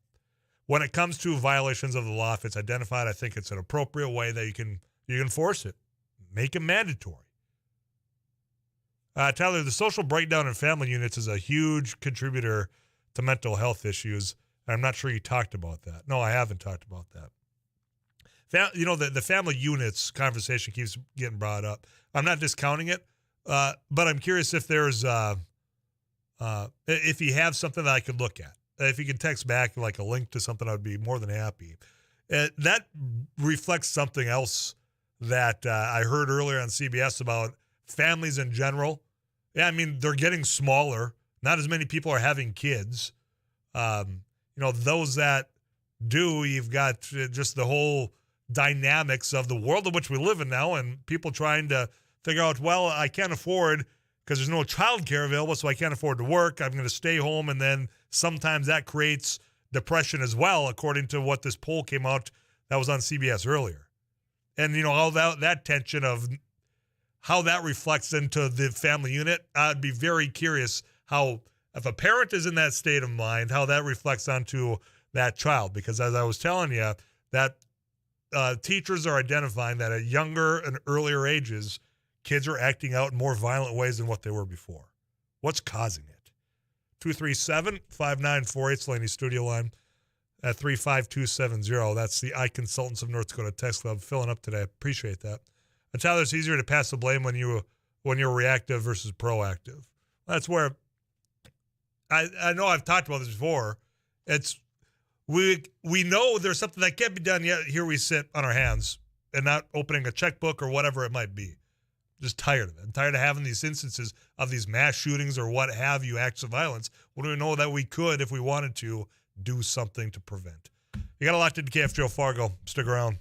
when it comes to violations of the law, if it's identified, I think it's an appropriate way that you can force it. Make it mandatory. Tyler, the social breakdown in family units is a huge contributor to mental health issues. I'm not sure you talked about that. No, I haven't talked about that. The family units conversation keeps getting brought up. I'm not discounting it, but I'm curious if there's if you have something that I could look at. If you could text back like a link to something, I'd be more than happy. That reflects something else that I heard earlier on CBS about families in general. Yeah, I mean, they're getting smaller. Not as many people are having kids. Those that do, you've got just the whole dynamics of the world in which we live in now, and people trying to figure out, well, I can't afford, because there's no childcare available, so I can't afford to work. I'm going to stay home, and then sometimes that creates depression as well, according to what this poll came out that was on CBS earlier. And, all that tension of how that reflects into the family unit, I'd be very curious how, if a parent is in that state of mind, how that reflects onto that child. Because as I was telling you, that teachers are identifying that at younger and earlier ages, kids are acting out in more violent ways than what they were before. What's causing it? 237-5948, Laney's studio line at 35270. That's the iConsultants of North Dakota Text Club. Filling up today. Appreciate that. And Tyler, it's easier to pass the blame when you're reactive versus proactive. That's where I know I've talked about this before. It's we know there's something that can't be done yet. Here we sit on our hands and not opening a checkbook or whatever it might be. Just tired of it. I'm tired of having these instances of these mass shootings or what have you, acts of violence, when we know that we could, if we wanted to, do something to prevent. You got a lot to KFGO Fargo. Stick around.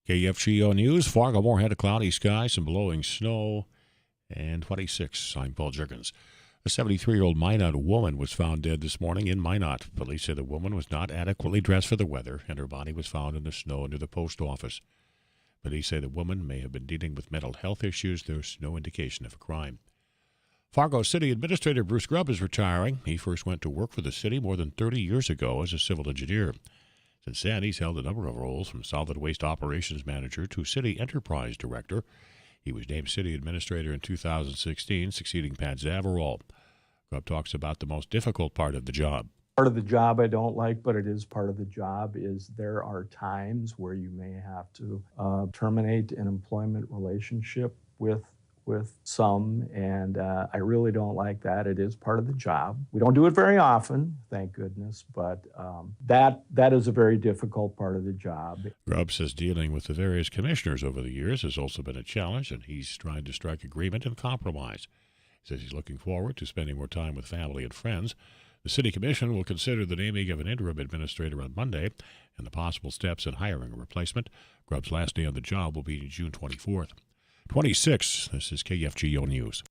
KFGO News, Fargo-Moorhead, a cloudy sky, some blowing snow, and 26. I'm Paul Jerkins. A 73-year-old Minot woman was found dead this morning in Minot. Police say the woman was not adequately dressed for the weather, and her body was found in the snow near the post office. Police say the woman may have been dealing with mental health issues. There's no indication of a crime. Fargo City Administrator Bruce Grubb is retiring. He first went to work for the city more than 30 years ago as a civil engineer. Since then, he's held a number of roles, from solid waste operations manager to city enterprise director. He was named city administrator in 2016, succeeding Pat Zavarol. Grubb talks about the most difficult part of the job. Part of the job I don't like, but it is part of the job, is there are times where you may have to terminate an employment relationship with some, and I really don't like that. It is part of the job. We don't do it very often, thank goodness, but that is a very difficult part of the job. Grubb says dealing with the various commissioners over the years has also been a challenge, and he's trying to strike agreement and compromise. He says he's looking forward to spending more time with family and friends. The City Commission will consider the naming of an interim administrator on Monday and the possible steps in hiring a replacement. Grubb's last day on the job will be June 24th. 26. This is KFGO News.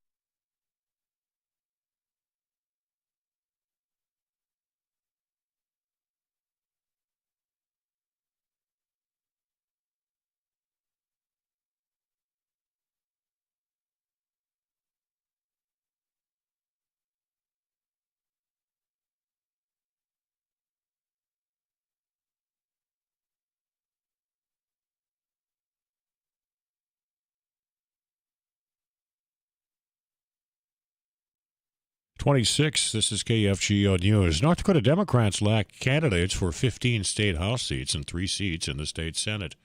This is KFGO News. North Dakota Democrats lack candidates for 15 state House seats and 3 seats in the state Senate.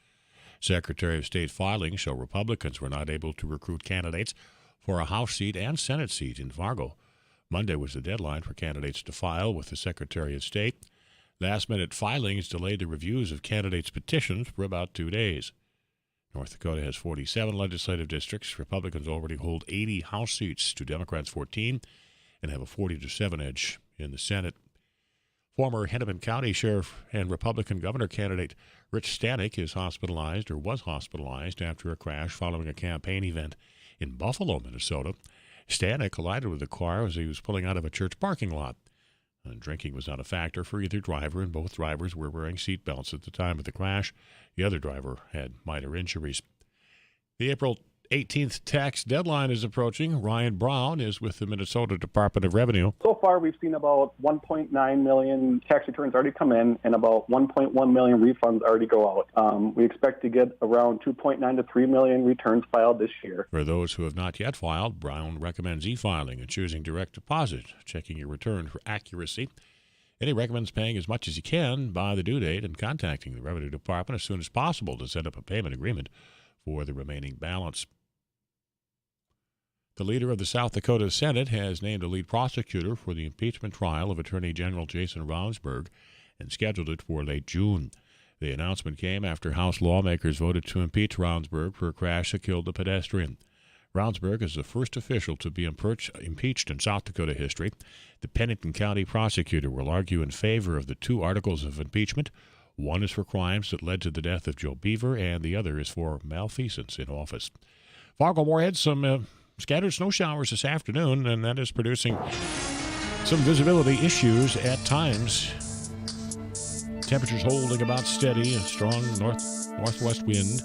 Secretary of State filings show Republicans were not able to recruit candidates for a House seat and Senate seat in Fargo. Monday was the deadline for candidates to file with the Secretary of State. Last-minute filings delayed the reviews of candidates' petitions for about 2 days. North Dakota has 47 legislative districts. Republicans already hold 80 House seats to Democrats' 14. And have a 40-7 edge in the Senate. Former Hennepin County Sheriff and Republican governor candidate Rich Stanek is hospitalized, or was hospitalized, after a crash following a campaign event in Buffalo, Minnesota. Stanek collided with a car as he was pulling out of a church parking lot. Drinking was not a factor for either driver, and both drivers were wearing seat belts at the time of the crash. The other driver had minor injuries. The April 18th tax deadline is approaching. Ryan Brown is with the Minnesota Department of Revenue. So far, we've seen about 1.9 million tax returns already come in and about 1.1 million refunds already go out. We expect to get around 2.9 to 3 million returns filed this year. For those who have not yet filed, Brown recommends e-filing and choosing direct deposit, checking your return for accuracy. And he recommends paying as much as you can by the due date and contacting the Revenue Department as soon as possible to set up a payment agreement for the remaining balance. The leader of the South Dakota Senate has named a lead prosecutor for the impeachment trial of Attorney General Jason Ravnsborg and scheduled it for late June. The announcement came after House lawmakers voted to impeach Ravnsborg for a crash that killed a pedestrian. Ravnsborg is the first official to be impeached in South Dakota history. The Pennington County prosecutor will argue in favor of the 2 articles of impeachment. One is for crimes that led to the death of Joe Beaver, and the other is for malfeasance in office. Fargo-Moorhead, some scattered snow showers this afternoon, and that is producing some visibility issues at times. Temperatures holding about steady, a strong northwest wind.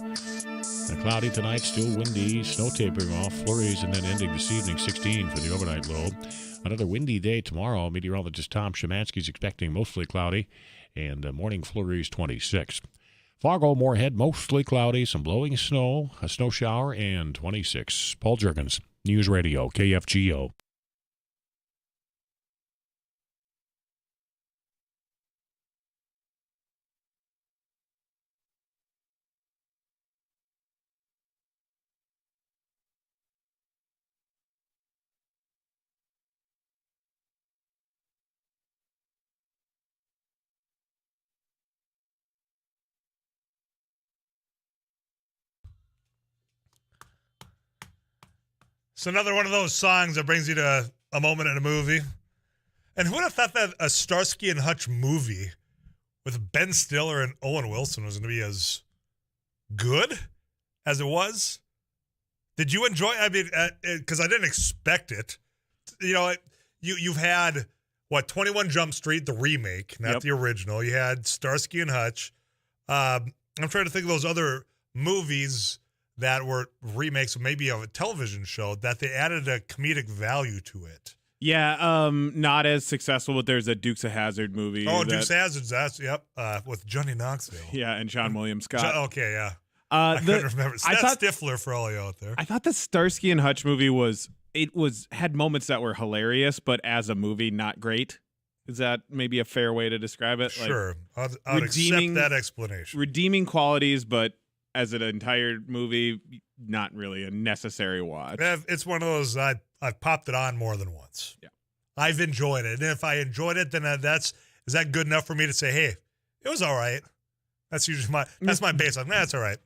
And cloudy tonight, still windy, snow tapering off, flurries, and then ending this evening, 16 for the overnight low. Another windy day tomorrow. Meteorologist Tom Szymanski is expecting mostly cloudy and morning flurries 26. Fargo-Moorhead, mostly cloudy, some blowing snow, a snow shower, and 26. Paul Juergens, News Radio, KFGO. It's another one of those songs that brings you to a moment in a movie. And who would have thought that a Starsky and Hutch movie with Ben Stiller and Owen Wilson was going to be as good as it was? Did you enjoy it? I mean, because I didn't expect it. You know, you've had, 21 Jump Street, the remake, not the original. You had Starsky and Hutch. I'm trying to think of those other movies that were remakes maybe of a television show that they added a comedic value to it. Yeah, not as successful, but there's a Dukes of Hazzard movie. Oh, Dukes of Hazzard, that's, with Johnny Knoxville. Yeah, and Sean William Scott. Okay, yeah. I couldn't remember. That's Stifler for all you out there. I thought the Starsky and Hutch movie had moments that were hilarious, but as a movie, not great. Is that maybe a fair way to describe it? Sure. I'll accept that explanation. Redeeming qualities, but as an entire movie, not really a necessary watch. It's one of those, I've popped it on more than once. Yeah. I've enjoyed it. And if I enjoyed it, then is that good enough for me to say, hey, it was all right? That's usually my baseline. That's all right.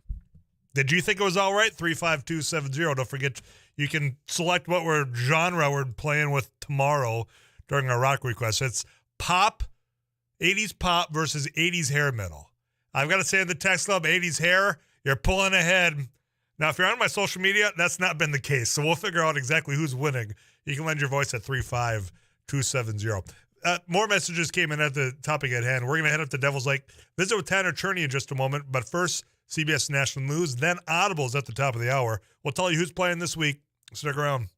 Did you think it was all right? 35270. Don't forget, you can select what genre we're playing with tomorrow during our rock request. It's pop, 80s pop versus 80s hair metal. I've got to say in the text club, 80s hair, you're pulling ahead. Now, if you're on my social media, that's not been the case. So we'll figure out exactly who's winning. You can lend your voice at 35270. More messages came in at the topic at hand. We're going to head up to Devil's Lake, visit with Tanner Cherney in just a moment. But first, CBS National News, then Audibles at the top of the hour. We'll tell you who's playing this week. Stick around.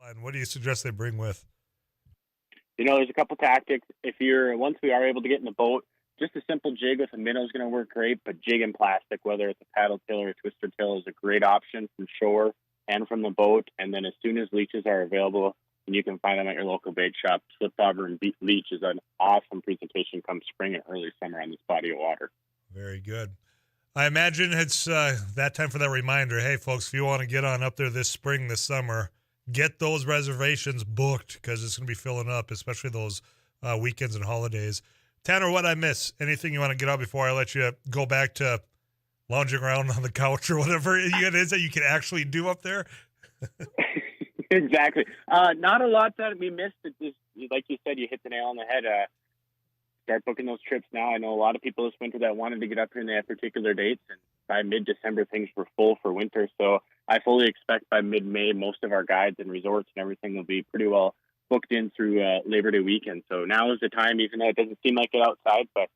And what do you suggest they bring with? There's a couple tactics. Once we are able to get in the boat, just a simple jig with a minnow is going to work great, but jig in plastic, whether it's a paddle tail or a twister tail, is a great option from shore and from the boat. And then as soon as leeches are available, and you can find them at your local bait shop, slip bobber and leech is an awesome presentation come spring and early summer on this body of water. Very good. I imagine it's that time for that reminder. Hey, folks, if you want to get on up there this spring, this summer, get those reservations booked because it's going to be filling up, especially those weekends and holidays. Tanner, what I miss? Anything you want to get out before I let you go back to lounging around on the couch or whatever it is that you can actually do up there? Exactly. Not a lot that we missed. It just, like you said, you hit the nail on the head. Start booking those trips now. I know a lot of people this winter that wanted to get up here and they had particular dates, and by mid-December things were full for winter. So I fully expect by mid-May most of our guides and resorts and everything will be pretty well booked in through Labor Day weekend. So now is the time, even though it doesn't seem like it outside, but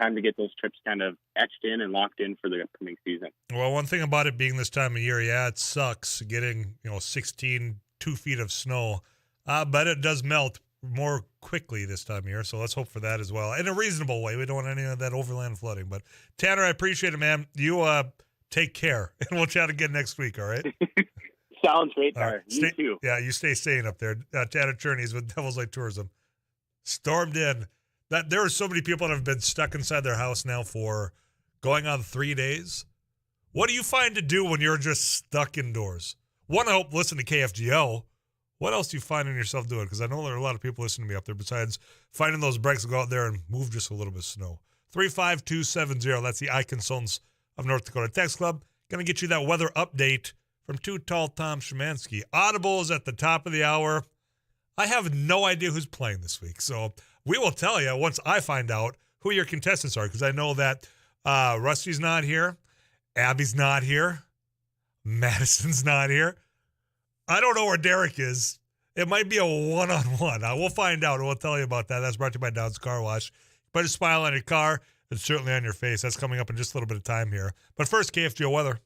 time to get those trips kind of etched in and locked in for the upcoming season. Well, one thing about it being this time of year, yeah, it sucks getting 16 2 feet of snow, but it does melt more quickly this time of year, so let's hope for that as well in a reasonable way. We don't want any of that overland flooding. But Tanner, I appreciate it, man. You take care, and we'll chat again next week. All right. Sounds great, Tyler. Right. You too. Yeah, you stay sane up there. Tanner Cherney's with Devil's Lake Tourism. Stormed in. That there are so many people that have been stuck inside their house now for going on 3 days. What do you find to do when you're just stuck indoors? One, I hope listen to KFGO. What else do you find in yourself doing? Because I know there are a lot of people listening to me up there besides finding those breaks to go out there and move just a little bit of snow. 35270. That's the Eye Consultants of North Dakota Text Club. Going to get you that weather update from Too Tall Tom Szymanski. Audible is at the top of the hour. I have no idea who's playing this week, so we will tell you once I find out who your contestants are, because I know that Rusty's not here, Abby's not here, Madison's not here. I don't know where Derek is. It might be a one-on-one. We'll find out. We'll tell you about that. That's brought to you by Downs Car Wash. Put a smile on your car and certainly on your face. That's coming up in just a little bit of time here. But first, KFGO weather.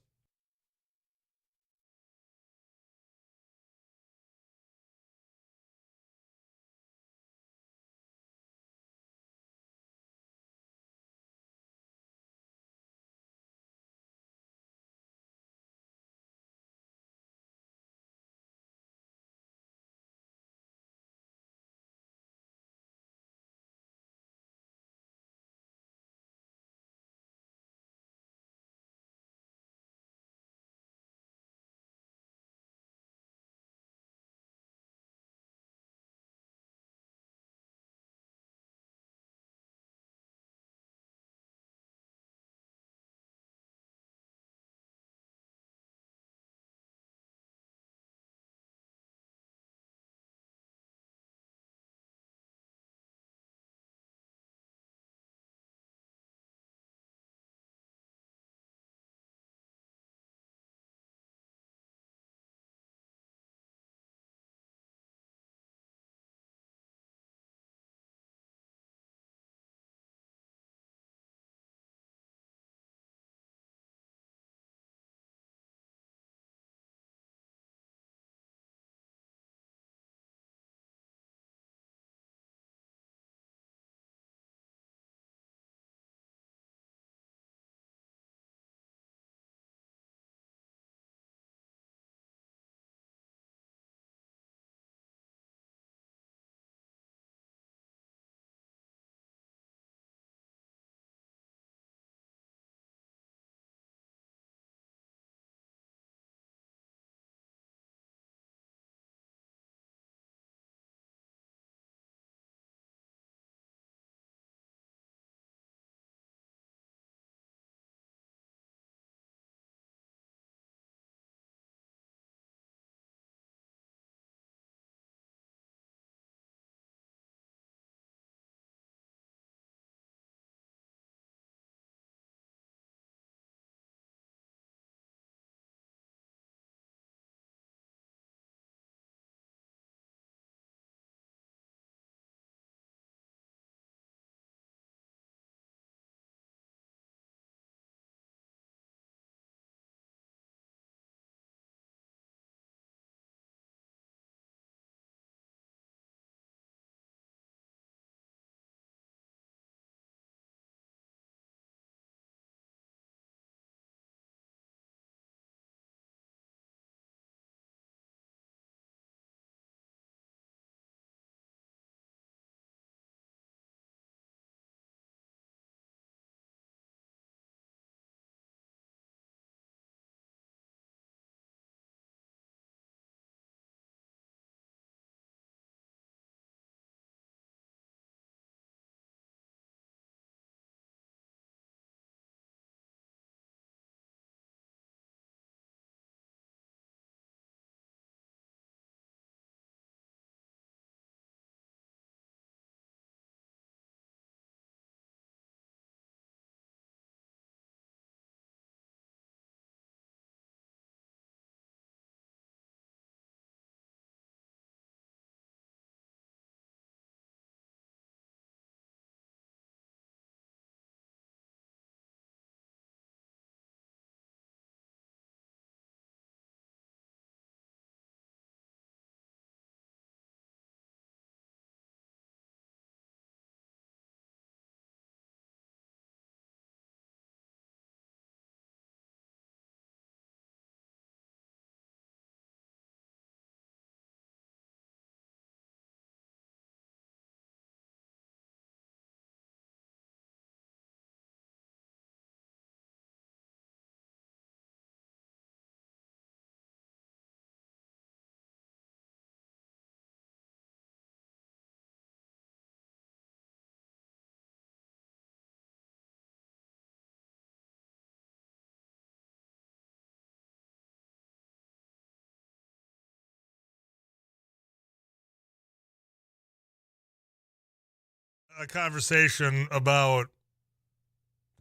a conversation about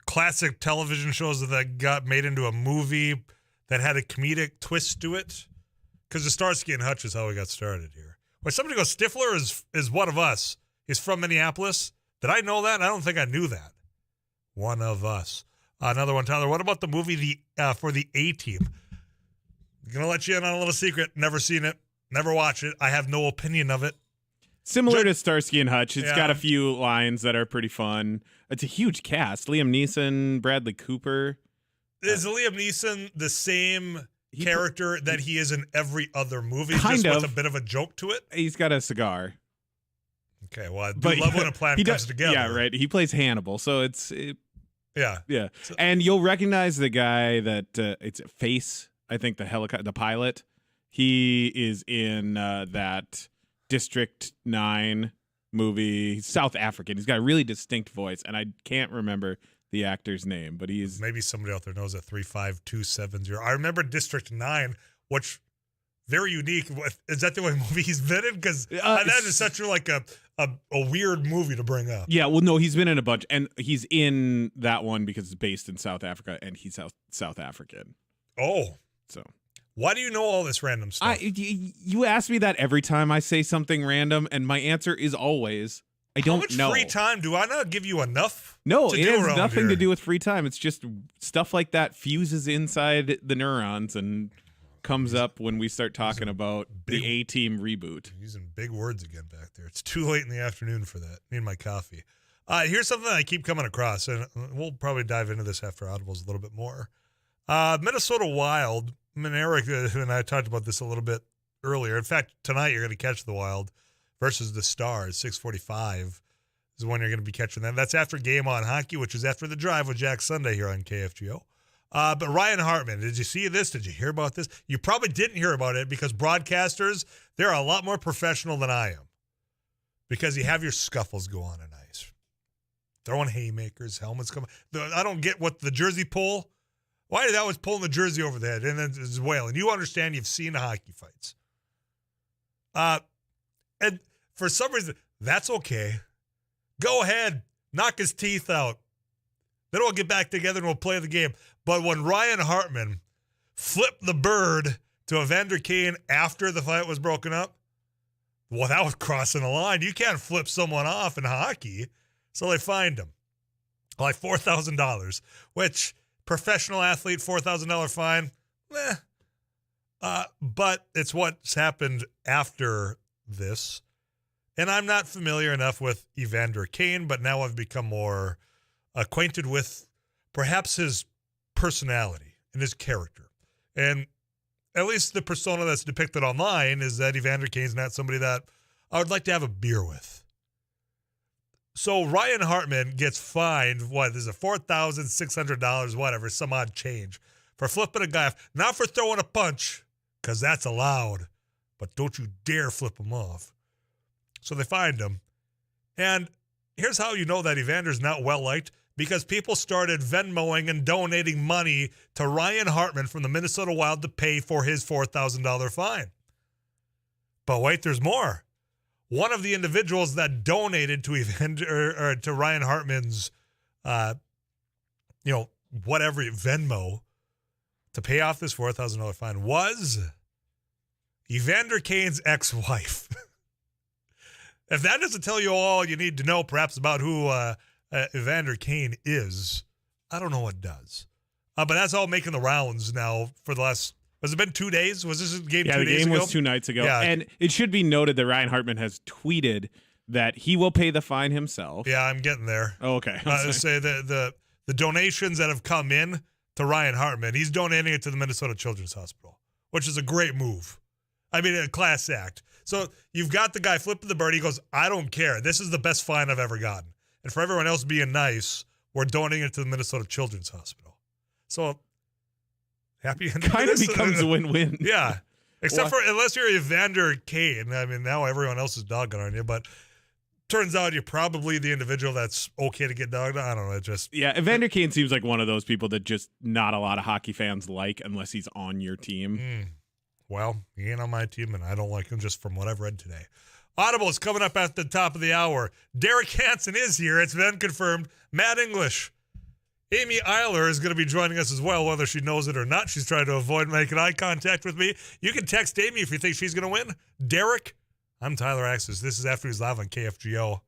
classic television shows that got made into a movie that had a comedic twist to it. Because the Starsky and Hutch is how we got started here. When somebody goes, Stifler is one of us. He's from Minneapolis. Did I know that? I don't think I knew that. One of us. Another one, Tyler. What about the movie for the A-Team? I'm going to let you in on a little secret. Never seen it. Never watched it. I have no opinion of it. Similar to Starsky and Hutch. It's got a few lines that are pretty fun. It's a huge cast. Liam Neeson, Bradley Cooper. Is Liam Neeson the same character that he is in every other movie? Kind just of. with a bit of a joke to it? He's got a cigar. Okay, well, I do love when a plan comes together. Yeah, right. He plays Hannibal, so yeah. And you'll recognize the guy that it's Face. I think the pilot. He is in that District 9 movie. He's South African. He's got a really distinct voice, and I can't remember the actor's name, but he's maybe somebody out there knows that 35270. I remember District 9, which very unique. Is that the only movie he's been in? Because that is such a weird movie to bring up. Yeah, well, no, he's been in a bunch, and he's in that one because it's based in South Africa, and he's South African. Oh, so why do you know all this random stuff? You ask me that every time I say something random, and my answer is always I don't know. How much free time do I not give you enough? No, to it do has around nothing here? to do with free time. It's just stuff like that fuses inside the neurons and comes up when we start talking about the A-Team reboot. Using big words again back there. It's too late in the afternoon for that. Need my coffee. Here's something I keep coming across, and we'll probably dive into this after Audibles a little bit more. Minnesota Wild. I mean, Eric and I talked about this a little bit earlier. In fact, tonight you're going to catch the Wild versus the Stars. 6:45 is when you're going to be catching them. That's after Game On Hockey, which is after the drive with Jack Sunday here on KFGO. But Ryan Hartman, did you see this? Did you hear about this? You probably didn't hear about it because broadcasters, they're a lot more professional than I am. Because you have your scuffles go on in ice. Throwing haymakers, helmets coming. I don't get what the jersey pull. Why did that was pulling the jersey over the head and then it's wailing? You understand you've seen the hockey fights. And for some reason, that's okay. Go ahead. Knock his teeth out. Then we'll get back together and we'll play the game. But when Ryan Hartman flipped the bird to Evander Kane after the fight was broken up, well, that was crossing the line. You can't flip someone off in hockey. So they fined him. Like $4,000, which professional athlete, $4,000 fine. But it's what's happened after this. And I'm not familiar enough with Evander Kane, but now I've become more acquainted with perhaps his personality and his character. And at least the persona that's depicted online is that Evander Kane's not somebody that I would like to have a beer with. So Ryan Hartman gets fined, there's a $4,600, whatever, some odd change, for flipping a guy off. Not for throwing a punch, because that's allowed, but don't you dare flip him off. So they fined him. And here's how you know that Evander's not well-liked, because people started Venmoing and donating money to Ryan Hartman from the Minnesota Wild to pay for his $4,000 fine. But wait, there's more. One of the individuals that donated to Evander, or to Ryan Hartman's, whatever Venmo to pay off this $4,000 fine was Evander Kane's ex-wife. If that doesn't tell you all you need to know, perhaps about who Evander Kane is, I don't know what does. But that's all making the rounds now for the last. Has it been 2 days? Was this game 2 days ago? Yeah, the game was 2 nights ago. Yeah. And it should be noted that Ryan Hartman has tweeted that he will pay the fine himself. Yeah, I'm getting there. Oh, okay. Say the donations that have come in to Ryan Hartman, he's donating it to the Minnesota Children's Hospital, which is a great move. I mean, a class act. So you've got the guy flipping the bird. He goes, I don't care. This is the best fine I've ever gotten. And for everyone else being nice, we're donating it to the Minnesota Children's Hospital. So happy ending. Kind of becomes a win-win. Yeah. Except for unless you're Evander Kane. I mean, now everyone else is dogging on you, but turns out you're probably the individual that's okay to get dogged on. I don't know. Yeah, Evander Kane seems like one of those people that just not a lot of hockey fans like unless he's on your team. Well, he ain't on my team, and I don't like him just from what I've read today. Audible is coming up at the top of the hour. Derek Hansen is here. It's been confirmed. Matt English. Amy Eiler is going to be joining us as well, whether she knows it or not. She's trying to avoid making eye contact with me. You can text Amy if you think she's going to win. Derek, I'm Tyler Axis. This is After He's Live on KFGO.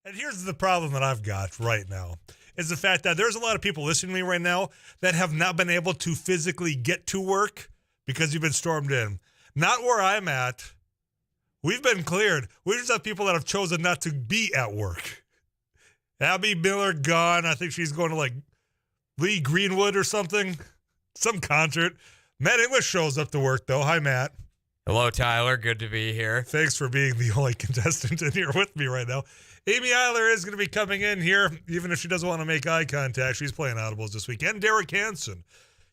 And here's the problem that I've got right now is the fact that there's a lot of people listening to me right now that have not been able to physically get to work because you've been stormed in. Not where I'm at. We've been cleared. We just have people that have chosen not to be at work. Abby Miller gone. I think she's going to like Lee Greenwood or something. Some concert. Matt English shows up to work though. Hi, Matt. Hello, Tyler. Good to be here. Thanks for being the only contestant in here with me right now. Amy Eiler is going to be coming in here, even if she doesn't want to make eye contact. She's playing audibles this week. And Derek Hansen.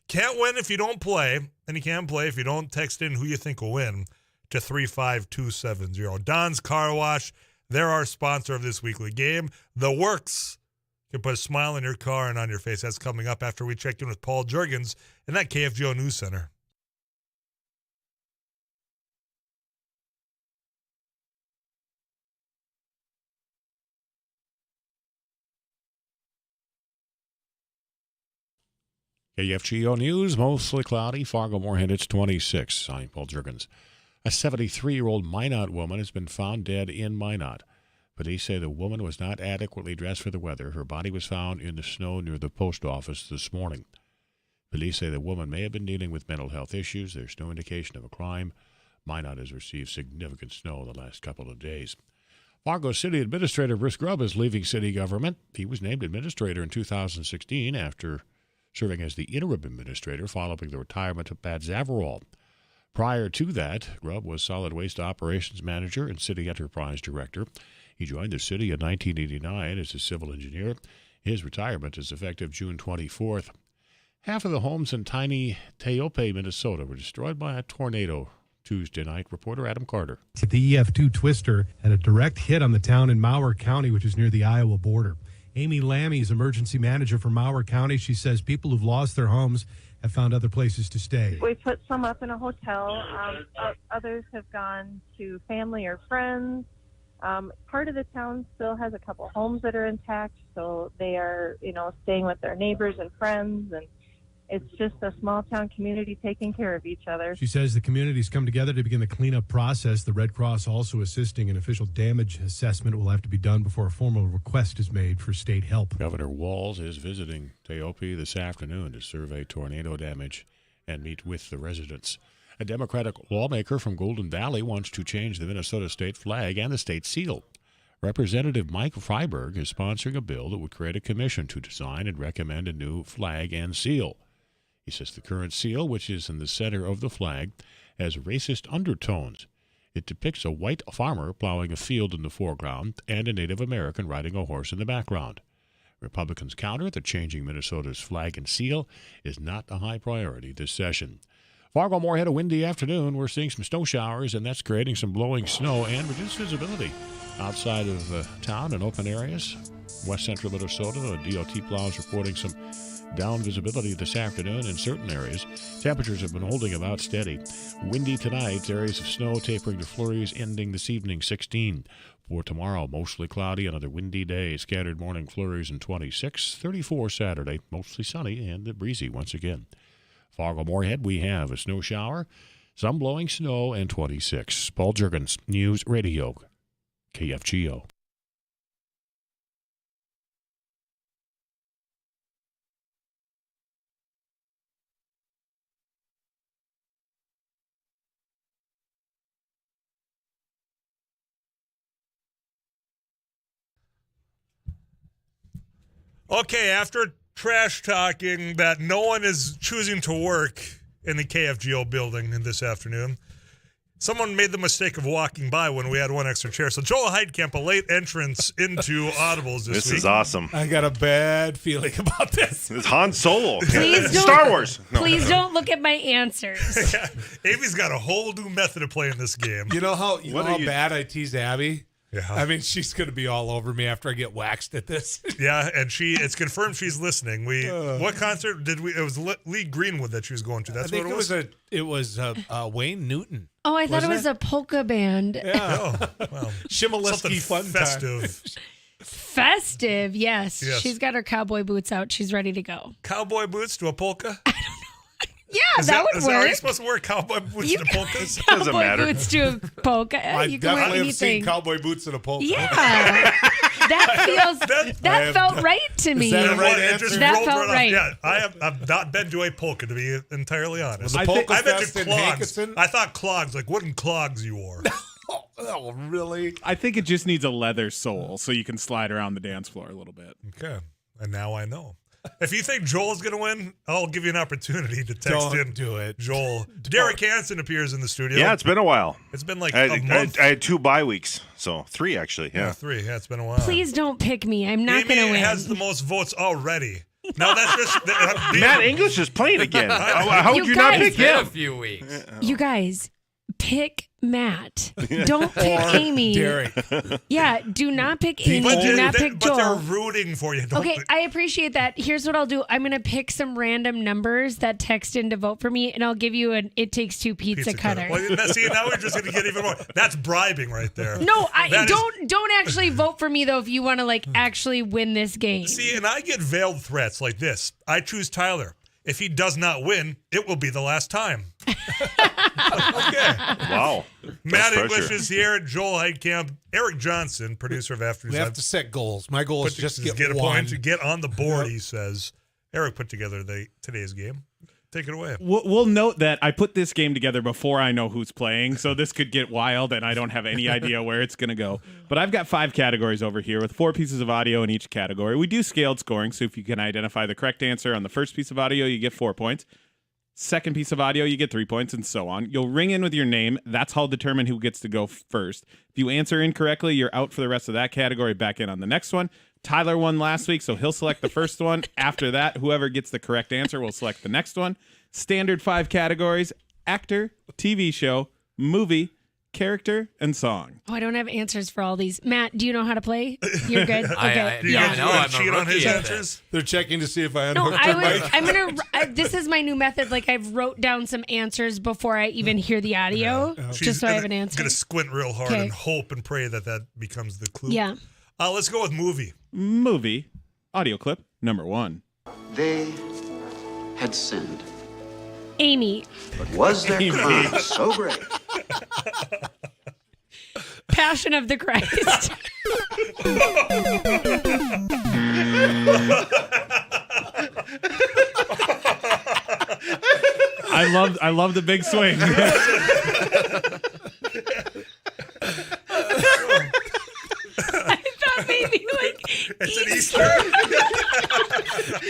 Can't win if you don't play, and you can't play if you don't text in who you think will win to 35270. Don's Car Wash, they're our sponsor of this weekly game. The Works can put a smile in your car and on your face. That's coming up after we check in with Paul Juergens in that KFGO News Center. KFGO News, mostly cloudy. Fargo-Moorhead, it's 26. I'm Paul Juergens. A 73-year-old Minot woman has been found dead in Minot. Police say the woman was not adequately dressed for the weather. Her body was found in the snow near the post office this morning. Police say the woman may have been dealing with mental health issues. There's no indication of a crime. Minot has received significant snow the last couple of days. Fargo City Administrator Bruce Grubb is leaving city government. He was named administrator in 2016 after serving as the interim administrator following the retirement of Pat Zavarol. Prior to that, Grubb was solid waste operations manager and city enterprise director. He joined the city in 1989 as a civil engineer. His retirement is effective June 24th. Half of the homes in tiny Teope, Minnesota were destroyed by a tornado Tuesday night. Reporter Adam Carter. The EF2 twister had a direct hit on the town in Mower County, which is near the Iowa border. Amy Lammy is emergency manager for Mower County. She says people who've lost their homes have found other places to stay. We put some up in a hotel. Others have gone to family or friends. Part of the town still has a couple homes that are intact, so they are, staying with their neighbors and friends, and it's just a small town community taking care of each other. She says the community's come together to begin the cleanup process. The Red Cross also assisting. An official damage assessment will have to be done before a formal request is made for state help. Governor Walz is visiting Teope this afternoon to survey tornado damage and meet with the residents. A Democratic lawmaker from Golden Valley wants to change the Minnesota state flag and the state seal. Representative Mike Freiberg is sponsoring a bill that would create a commission to design and recommend a new flag and seal. He says the current seal, which is in the center of the flag, has racist undertones. It depicts a white farmer plowing a field in the foreground and a Native American riding a horse in the background. Republicans counter that changing Minnesota's flag and seal is not a high priority this session. Fargo-Moorhead, a windy afternoon. We're seeing some snow showers, and that's creating some blowing snow and reduced visibility outside of town and open areas. West central Minnesota, the DOT plows reporting some down visibility this afternoon in certain areas. Temperatures have been holding about steady. Windy tonight, areas of snow tapering to flurries ending this evening, 16. For tomorrow, mostly cloudy, another windy day, scattered morning flurries and 26. 34 Saturday, mostly sunny and breezy once again. Fargo-Moorhead, we have a snow shower, some blowing snow, and 26. Paul Juergens, News Radio, KFGO. Okay, after trash talking that no one is choosing to work in the KFGO building this afternoon, someone made the mistake of walking by when we had one extra chair. So Joel Heidkamp, a late entrance into Audibles this week. This is awesome. I got a bad feeling about this. It's Han Solo. Please don't, Star Wars. No. Please don't look at my answers. Yeah, Amy's got a whole new method of playing this game. You know how bad I tease Abby? Yeah. I mean, she's going to be all over me after I get waxed at this. Yeah, and it's confirmed she's listening. What concert did we? It was Lee Greenwood that she was going to. That's what it was. It was Wayne Newton. Oh, I thought it was a polka band. Yeah. Oh, well, Shimoleski fun festive. Festive, yes. She's got her cowboy boots out. She's ready to go. Cowboy boots to a polka? I don't know. Yeah, that would work. Are you supposed to wear cowboy boots to polkas? Cowboy boots to a polka. I you can wear definitely anything. have seen cowboy boots in a polka. Yeah. That felt right to me. that right answer? That felt right. Yeah, I've not been to a polka, to be entirely honest. Was the polka I've been fest to in clogs. Hankinson? I thought clogs, like wooden clogs you wore. Oh, really? I think it just needs a leather sole so you can slide around the dance floor a little bit. Okay, and now I know. If you think Joel's going to win, I'll give you an opportunity to text in. Do it. Joel. Derek Hansen appears in the studio. Yeah, it's been a while. It's been like a month. I had 2 bye weeks, so 3 actually. Yeah, 3. Yeah, it's been a while. Please don't pick me. I'm not going to Amy win. has the most votes already. No, that's just Matt English is playing again. How would you not pick him? A few weeks. You guys, pick Matt. Don't pick Amy. Derek. Yeah, do not pick Amy. Do not pick Joel. But they're rooting for you. Okay, I appreciate that. Here's what I'll do. I'm going to pick some random numbers that text in to vote for me, and I'll give you an It Takes Two pizza cutter. Well, see, now we're just going to get even more. That's bribing right there. No, don't actually vote for me, though, if you want to, actually win this game. See, and I get veiled threats like this. I choose Tyler. If he does not win, it will be the last time. Okay. Wow. Matt English is here. Joel Heidkamp. Eric Johnson, producer of After News. We have to set goals. My goal is just get a one. point to get on the board, he says. Eric put together today's game. Take it away. We'll note that I put this game together before I know who's playing, so this could get wild, and I don't have any idea where it's going to go. But I've got 5 categories over here with 4 pieces of audio in each category. We do scaled scoring, so if you can identify the correct answer on the first piece of audio, you get 4 points. Second piece of audio, you get 3 points, and so on. You'll ring in with your name. That's how I'll determine who gets to go first. If you answer incorrectly, you're out for the rest of that category, back in on the next one. Tyler won last week, so he'll select the first one. After that, whoever gets the correct answer will select the next one. Standard 5 categories: actor, TV show, movie, character, and song. Oh, I don't have answers for all these. Matt, do you know how to play? You're good. Okay. I'm his answers. They're checking to see if I No, unhooked I'm gonna. This is my new method. I've wrote down some answers before I even hear the audio, just so I have an answer. Gonna squint real hard and hope and pray that becomes the clue. Yeah. Let's go with movie. Movie. Audio clip number 1. They had sinned. Amy. But was their crime so great? Passion of the Christ. I love the big swing. Maybe it's an Easter.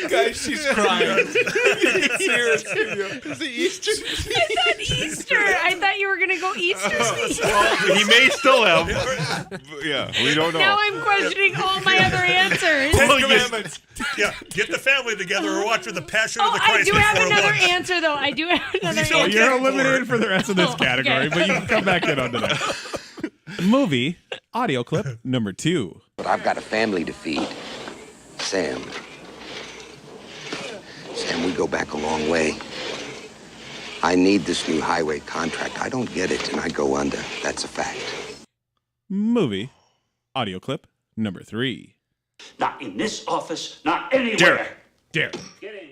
Guys, she's crying. It's the Easter. I thought Easter. I thought you were gonna go Easter. He may still have. Yeah, we don't know. Now I'm questioning all my other answers. 10 Commandments. Yeah, get the family together or watch The Passion of the Christ. I do have another lunch. answer though. I do have another answer. You're eliminated for the rest of this category, but you can come back in onto that. Movie. Audio clip number 2. But I've got a family to feed. Sam, we go back a long way. I need this new highway contract. I don't get it, and I go under. That's a fact. Movie. Audio clip number 3. Not in this office, not anywhere. Derek.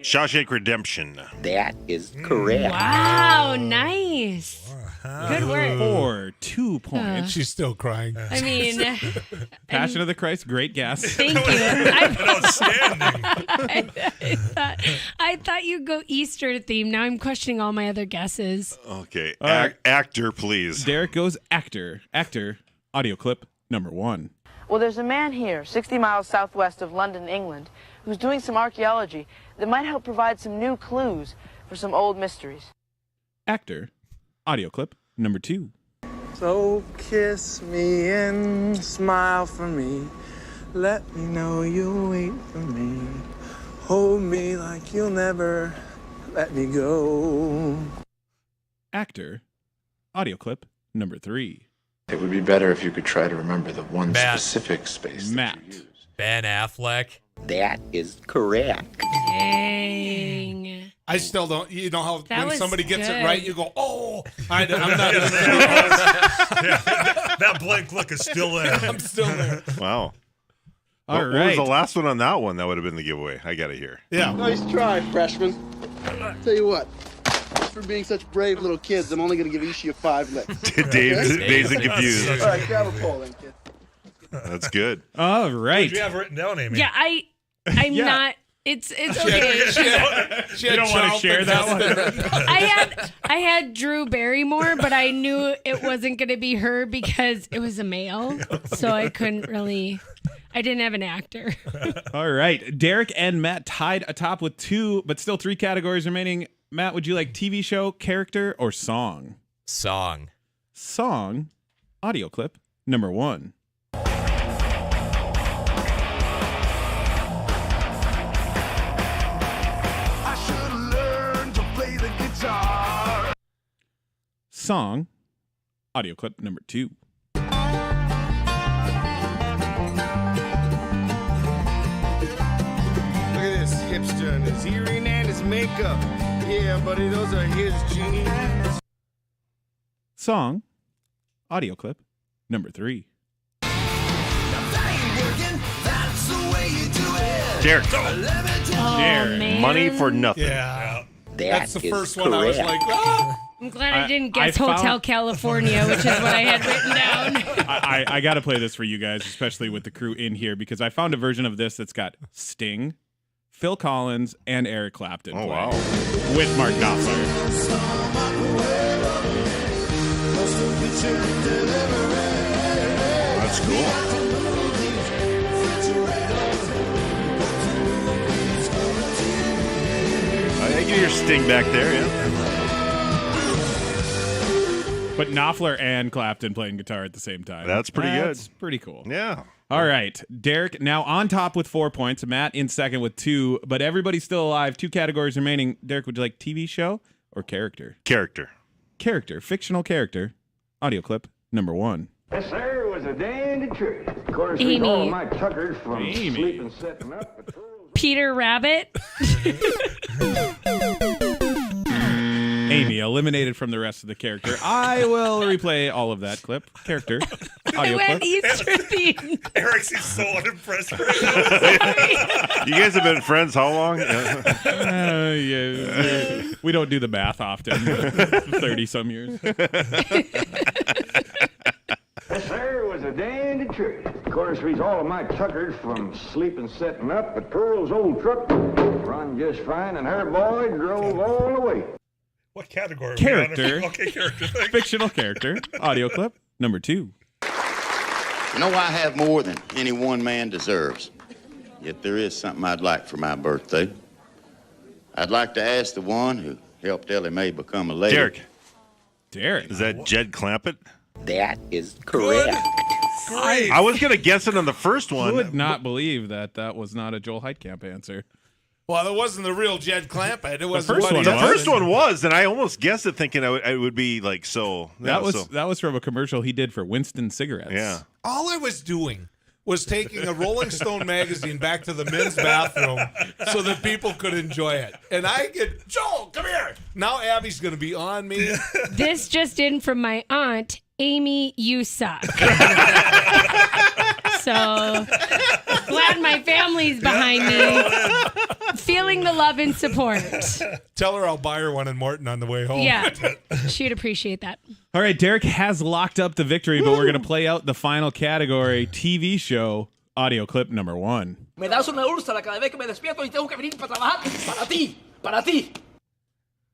Shawshank Redemption. That is correct. Wow, nice. Good work. For 2 points. She's still crying. I mean, Passion of the Christ, great guess. Thank you. Outstanding. I thought you'd go Easter theme. Now I'm questioning all my other guesses. Okay. right. Actor, please. Derek goes actor. Actor. Audio clip number 1. Well, there's a man here, 60 miles southwest of London, England, who's doing some archaeology that might help provide some new clues for some old mysteries. Actor. Audio clip number 2. So kiss me and smile for me. Let me know you'll wait for me. Hold me like you'll never let me go. Actor. Audio clip number 3. It would be better if you could try to remember the one Matt. specific space Matt. that you use. Ben Affleck. That is correct. Dang. I still don't. You know how That when was somebody gets good. it right, you go, "Oh, I'm not." That blank look is still there. I'm still there. Wow. All What right. was the last one on that one? That would have been the giveaway. I got to hear. Yeah. Nice try, freshman. Tell you what, just for being such brave little kids, I'm only going to give each of you 5 licks. Dave's and confused. All right, grab a pole then, kid. That's good. All right. What did you have written down, Amy? Yeah, I'm Yeah. not. It's okay. You don't want to share that one? I had Drew Barrymore, but I knew it wasn't going to be her because it was a male, so I couldn't really. I didn't have an actor. All right. Derek and Matt tied atop with 2, but still 3 categories remaining. Matt, would you like TV show, character, or song? Song. Song. Audio clip number 1. Song. Audio clip number 2. Look at this hipster and his earring and his makeup. Yeah, buddy, those are his jeans. Song. Audio clip number 3. Derek. Oh, Derek. man. Money for nothing. Yeah. That's the first one I was like, I'm glad I didn't guess I found- Hotel California, which is what I had written down. I got to play this for you guys, especially with the crew in here, because I found a version of this that's got Sting, Phil Collins, and Eric Clapton. Oh, wow. With Mark Knopfler. That's cool. I get your Sting back there, yeah. But Knopfler and Clapton playing guitar at the same time. That's pretty good. That's pretty cool. Yeah. All right. Derek now on top with 4 points. Matt in second with 2, but everybody's still alive. 2 categories remaining. Derek, would you like TV show or character? Character. Character. Fictional character. Audio clip number 1. Yes, sir, it was a dandy trip. Of course, Amy. we all my tuckers from Amy. sleeping, setting up. Peter Rabbit. Amy eliminated from the rest of the character. I will replay all of that clip. Character. I Audio went clip. Easter theme. Eric seems so unimpressed. You guys have been friends how long? Yeah. We don't do the math often. 30-some years. Yes, sir, it was a dandy trip. Of course, we all of my tuckers from sleeping, setting up. But Pearl's old truck run just fine, and her boy drove all the way. What category? are we Character. on? Okay, character. Thanks. Fictional character. Audio clip number 2. You know, I have more than any one man deserves. Yet there is something I'd like for my birthday. I'd like to ask the one who helped Ellie Mae become a lady. Derek. Is that Jed Clampett? That is correct. Great. I was going to guess it on the first one. I would not believe that was not a Joel Heitkamp answer. well, it wasn't the real Jed Clampett. It was first one The was. first one was, and I almost guessed it thinking it would be like so. That yeah, was so. that was from a commercial he did for Winston cigarettes. Yeah. All I was doing was taking a Rolling Stone magazine back to the men's bathroom so that people could enjoy it. And I get, Joel, come here. Now Abby's going to be on me. This just in from my aunt, Amy, you suck. So glad my family's behind me, feeling the love and support. Tell her I'll buy her one in Morton on the way home. Yeah, she'd appreciate that. All right, Derek has locked up the victory, but we're going to play out the final category, TV show, audio clip number 1. Me das una úlcera cada vez que me despierto y tengo que venir para trabajar. Para ti, para ti.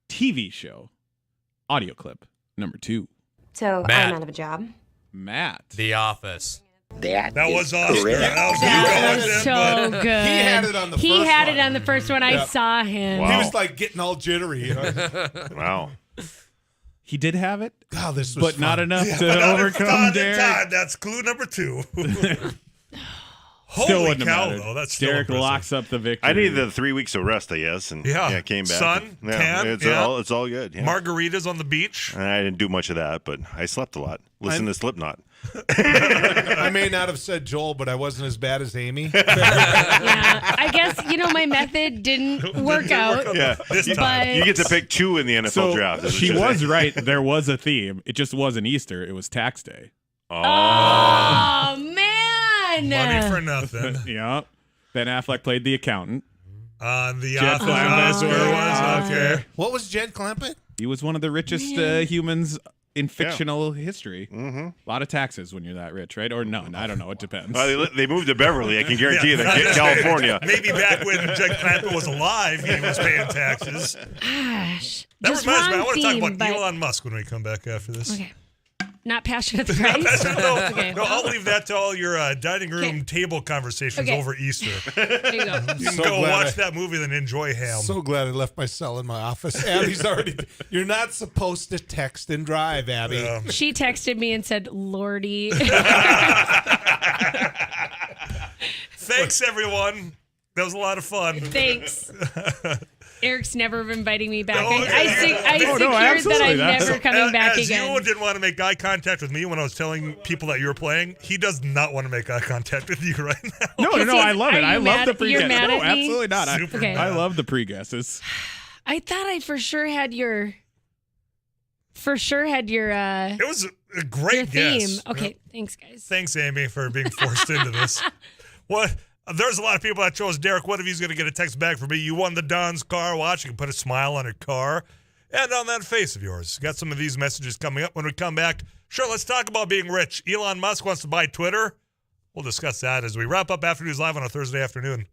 TV show, audio clip number 2. So Matt. I'm out of a job. Matt. The Office. That was awesome. That was so good. He had it on the He first had one. it on the first one. I saw him. He was like getting all jittery. You know? Wow. He did have it, God, this was but fun. not enough Yeah, to but not overcome in Derek. time. That's clue number 2. Still Holy wouldn't have cow, mattered. though. That's still Derek impressive. locks up the victory. I needed the 3 weeks of rest, I guess, and Yeah. came back. Sun, yeah, tan, it's yeah. all good. Yeah. Margaritas on the beach. And I didn't do much of that, but I slept a lot. Listen to Slipknot. I may not have said Joel, but I wasn't as bad as Amy. Yeah, I guess my method didn't work out. Yeah, But you get to pick 2 in the NFL So draft. is what she you're was saying. right. There was a theme. It just wasn't Easter. It was tax day. oh man, Money for nothing. Yeah. Ben Affleck played the accountant. On the Jed office. Clampett. Where it was. Okay. What was Jed Clampett? He was one of the richest humans in fictional history. Mm-hmm. A lot of taxes when you're that rich, right? Or no, I don't know. It depends. They moved to Beverly. I can guarantee you that. California. Maybe back when Judge Clampett was alive, he was paying taxes. Gosh. That just reminds me, I wrong want to talk theme, about but- Elon Musk when we come back after this. Okay. Not Passion of the Christ? Okay. No, I'll leave that to all your dining room table conversations over Easter. There you go. You can So go glad watch that movie, then enjoy ham. So glad I left my cell in my office. Abby's already. You're not supposed to text and drive, Abby. She texted me and said, Lordy. Thanks, everyone. That was a lot of fun. Thanks. Eric's never inviting me back. No, I secured that I'm never coming back again. You didn't want to make eye contact with me when I was telling people that you were playing. He does not want to make eye contact with you right now. No, I love it. I love the You're pre-guesses. mad No, at me? absolutely not. Okay. I love the pre-guesses. I thought I for sure had your. It was a great your theme. guess. Okay, thanks, guys. Thanks, Amy, for being forced into this. What? There's a lot of people that chose Derek. One of you's going to get a text back from me. You won the Don's car watch. You can put a smile on your car and on that face of yours. Got some of these messages coming up when we come back. Sure, let's talk about being rich. Elon Musk wants to buy Twitter. We'll discuss that as we wrap up After News Live on a Thursday afternoon.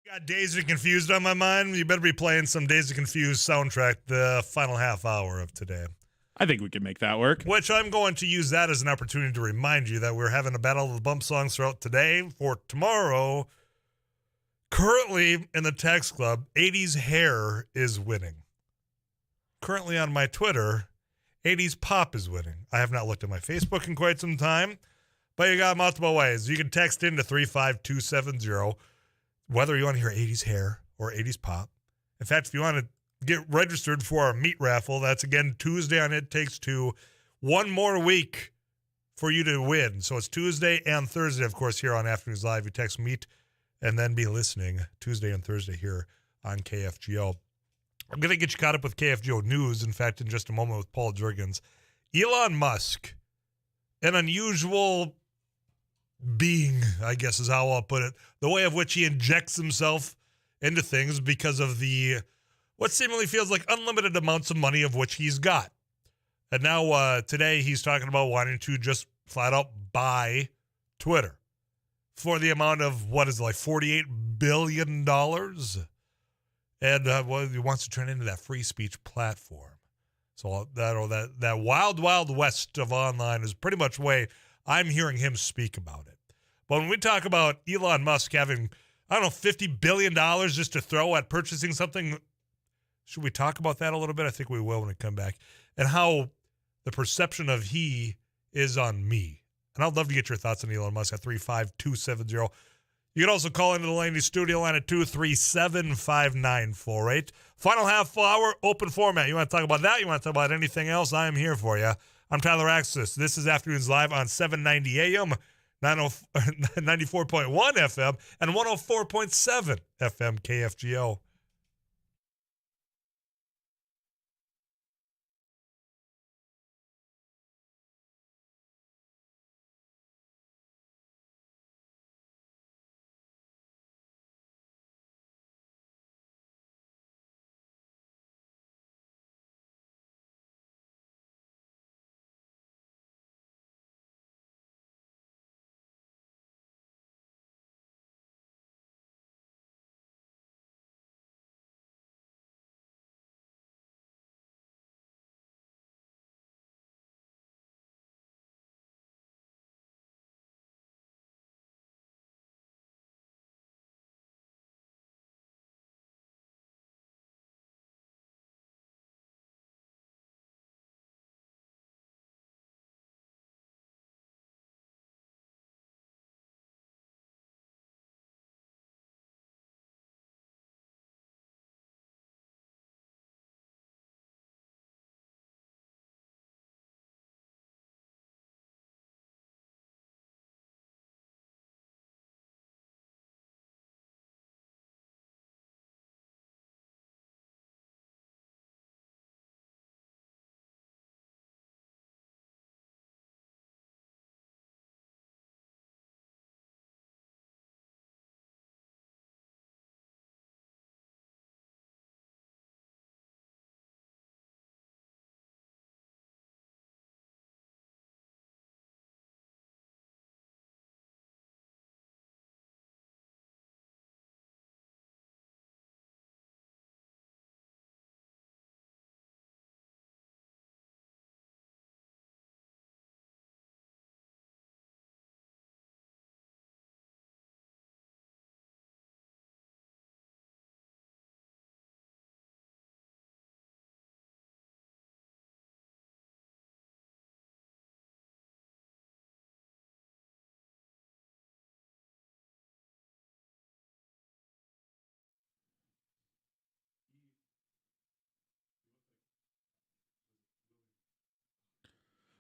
Got Dazed and Confused on my mind. You better be playing some Dazed and Confused soundtrack the final half hour of today. I think we can make that work. Which I'm going to use that as an opportunity to remind you that we're having a battle of the bump songs throughout today. For tomorrow, currently in the text club, 80s Hair is winning. Currently on my Twitter, 80s Pop is winning. I have not looked at my Facebook in quite some time, but you got multiple ways. You can text into 35270 whether you want to hear 80s Hair or 80s Pop. In fact, if you want to get registered for our meat raffle, that's again Tuesday on It Takes Two. One more week for you to win. So it's Tuesday and Thursday, of course, here on Afternoons Live. You text meat and then be listening Tuesday and Thursday here on KFGO. I'm going to get you caught up with KFGO News, in fact, in just a moment with Paul Jurgens. Elon Musk, an unusual being, I guess is how I'll put it, the way of which he injects himself into things because of the what seemingly feels like unlimited amounts of money of which he's got. And now today he's talking about wanting to just flat out buy Twitter for the amount of, what is it, like $48 billion? And he wants to turn into that free speech platform. So that wild, wild west of online is pretty much the way I'm hearing him speak about it. But when we talk about Elon Musk having, I don't know, $50 billion just to throw at purchasing something, should we talk about that a little bit? I think we will when we come back. And how the perception of he is on me. And I'd love to get your thoughts on Elon Musk at 35270. You can also call into the Laney studio line at 237-5948. Final half hour, open format. You want to talk about that? You want to talk about anything else? I am here for you. I'm Tyler Axis. This is Afternoons Live on 790 AM, 94.1 FM, and 104.7 FM KFGO.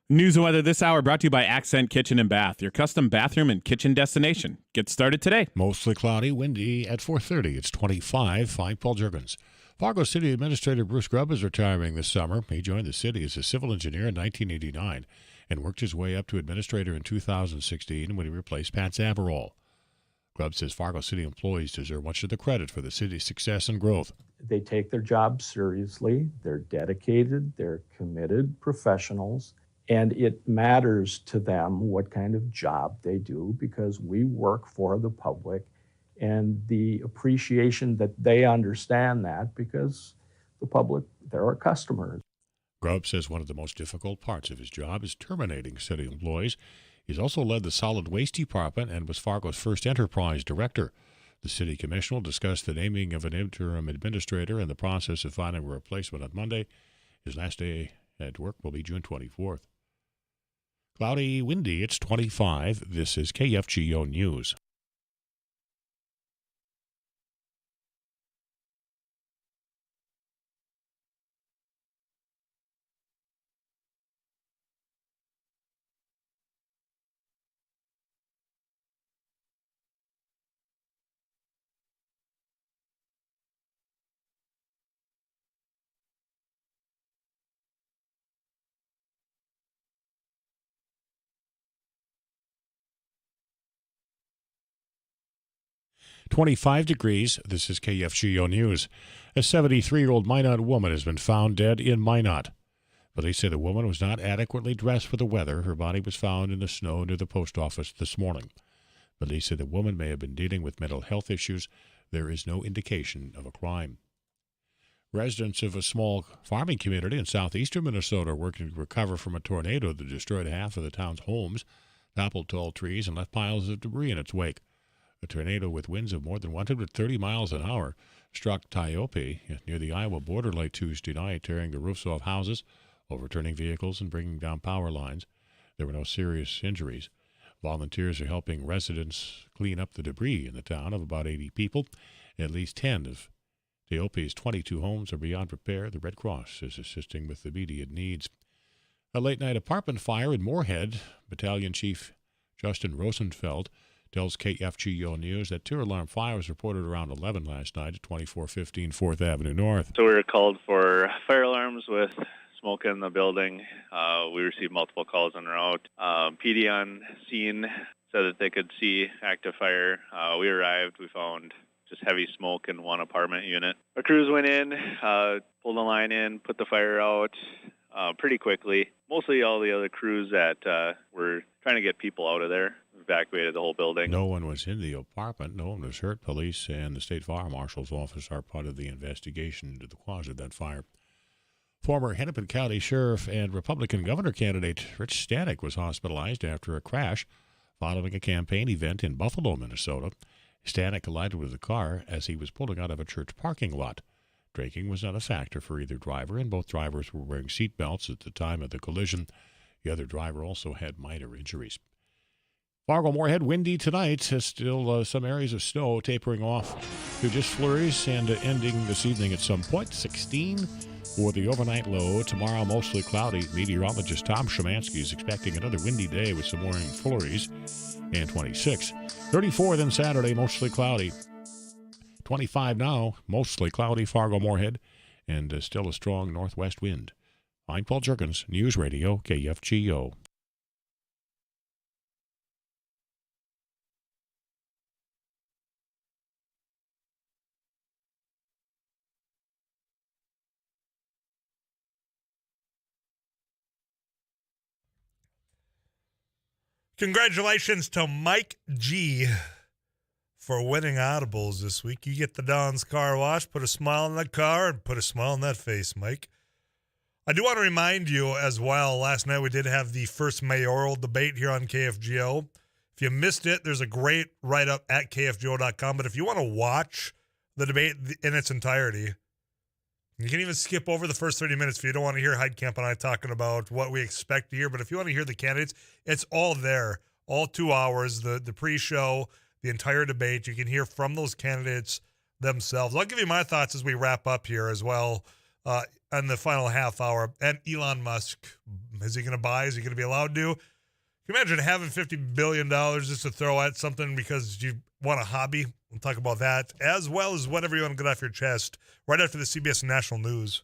News and weather this hour brought to you by Accent Kitchen and Bath, your custom bathroom and kitchen destination. Get started today. Mostly cloudy, windy at 4:30. It's 25. 5 Paul Jurgens. Fargo City Administrator Bruce Grubb is retiring this summer. He joined the city as a civil engineer in 1989 and worked his way up to administrator in 2016 when he replaced Pat Zavarol. Grubb says Fargo City employees deserve much of the credit for the city's success and growth. They take their job seriously. They're dedicated. They're committed professionals. And it matters to them what kind of job they do because we work for the public and the appreciation that they understand that, because the public, they're our customers. Grubb says one of the most difficult parts of his job is terminating city employees. He's also led the solid waste department and was Fargo's first enterprise director. The city commission will discuss the naming of an interim administrator and the process of finding a replacement on Monday. His last day at work will be June 24th. Cloudy, windy, it's 25. This is KFGO News. "25 degrees. This is KFGO News. A 73-year-old Minot woman has been found dead in Minot. Police say the woman was not adequately dressed for the weather. Her body was found in the snow near the post office this morning. Police say the woman may have been dealing with mental health issues. There is no indication of a crime. Residents of a small farming community in southeastern Minnesota are working to recover from a tornado that destroyed half of the town's homes, toppled tall trees, and left piles of debris in its wake. A tornado with winds of more than 130 miles an hour struck Tiope near the Iowa border late Tuesday night, tearing the roofs off houses, overturning vehicles, and bringing down power lines. There were no serious injuries. Volunteers are helping residents clean up the debris in the town of about 80 people. At least 10 of Tiope's 22 homes are beyond repair. The Red Cross is assisting with immediate needs. A late-night apartment fire in Moorhead. Battalion Chief Justin Rosenfeld tells KFGO News that 2 alarm fires reported around 11 last night at 2415 4th Avenue North. So we were called for fire alarms with smoke in the building. We received multiple calls en route. PD on scene said that they could see active fire. We arrived. We found just heavy smoke in one apartment unit. Our crews went in, pulled the line in, put the fire out pretty quickly. Mostly all the other crews that were trying to get people out of there evacuated the whole building. No one was in the apartment. No one was hurt. Police and the state fire marshal's office are part of the investigation into the cause of that fire. Former Hennepin County Sheriff and Republican governor candidate Rich Stanek was hospitalized after a crash following a campaign event in Buffalo, Minnesota. Stanek collided with a car as he was pulling out of a church parking lot. Drinking was not a factor for either driver, and both drivers were wearing seat belts at the time of the collision. The other driver also had minor injuries. Fargo-Moorhead, windy tonight. Still some areas of snow tapering off to just flurries and ending this evening at some point. 16 for the overnight low. Tomorrow, mostly cloudy. Meteorologist Tom Szymanski is expecting another windy day with some morning flurries. And 26. 34 then Saturday, mostly cloudy. 25 now, mostly cloudy, Fargo-Moorhead, and still a strong northwest wind. I'm Paul Jerkins, News Radio, KFGO. Congratulations to Mike G for winning audibles this week. You get the Don's Car Wash, put a smile on that car, and put a smile on that face, Mike. I do want to remind you as well, last night we did have the first mayoral debate here on KFGO. If you missed it, there's a great write-up at KFGO.com. But if you want to watch the debate in its entirety, you can even skip over the first 30 minutes if you don't want to hear Heidkamp and I talking about what we expect to hear. But if you want to hear the candidates, it's all there, all 2 hours, the pre-show, the entire debate. You can hear from those candidates themselves. I'll give you my thoughts as we wrap up here as well in the final half hour. And Elon Musk, is he going to buy? Is he going to be allowed to? Can you imagine having $50 billion just to throw at something because you want a hobby? We'll talk about that, as well as whatever you want to get off your chest right after the CBS National News.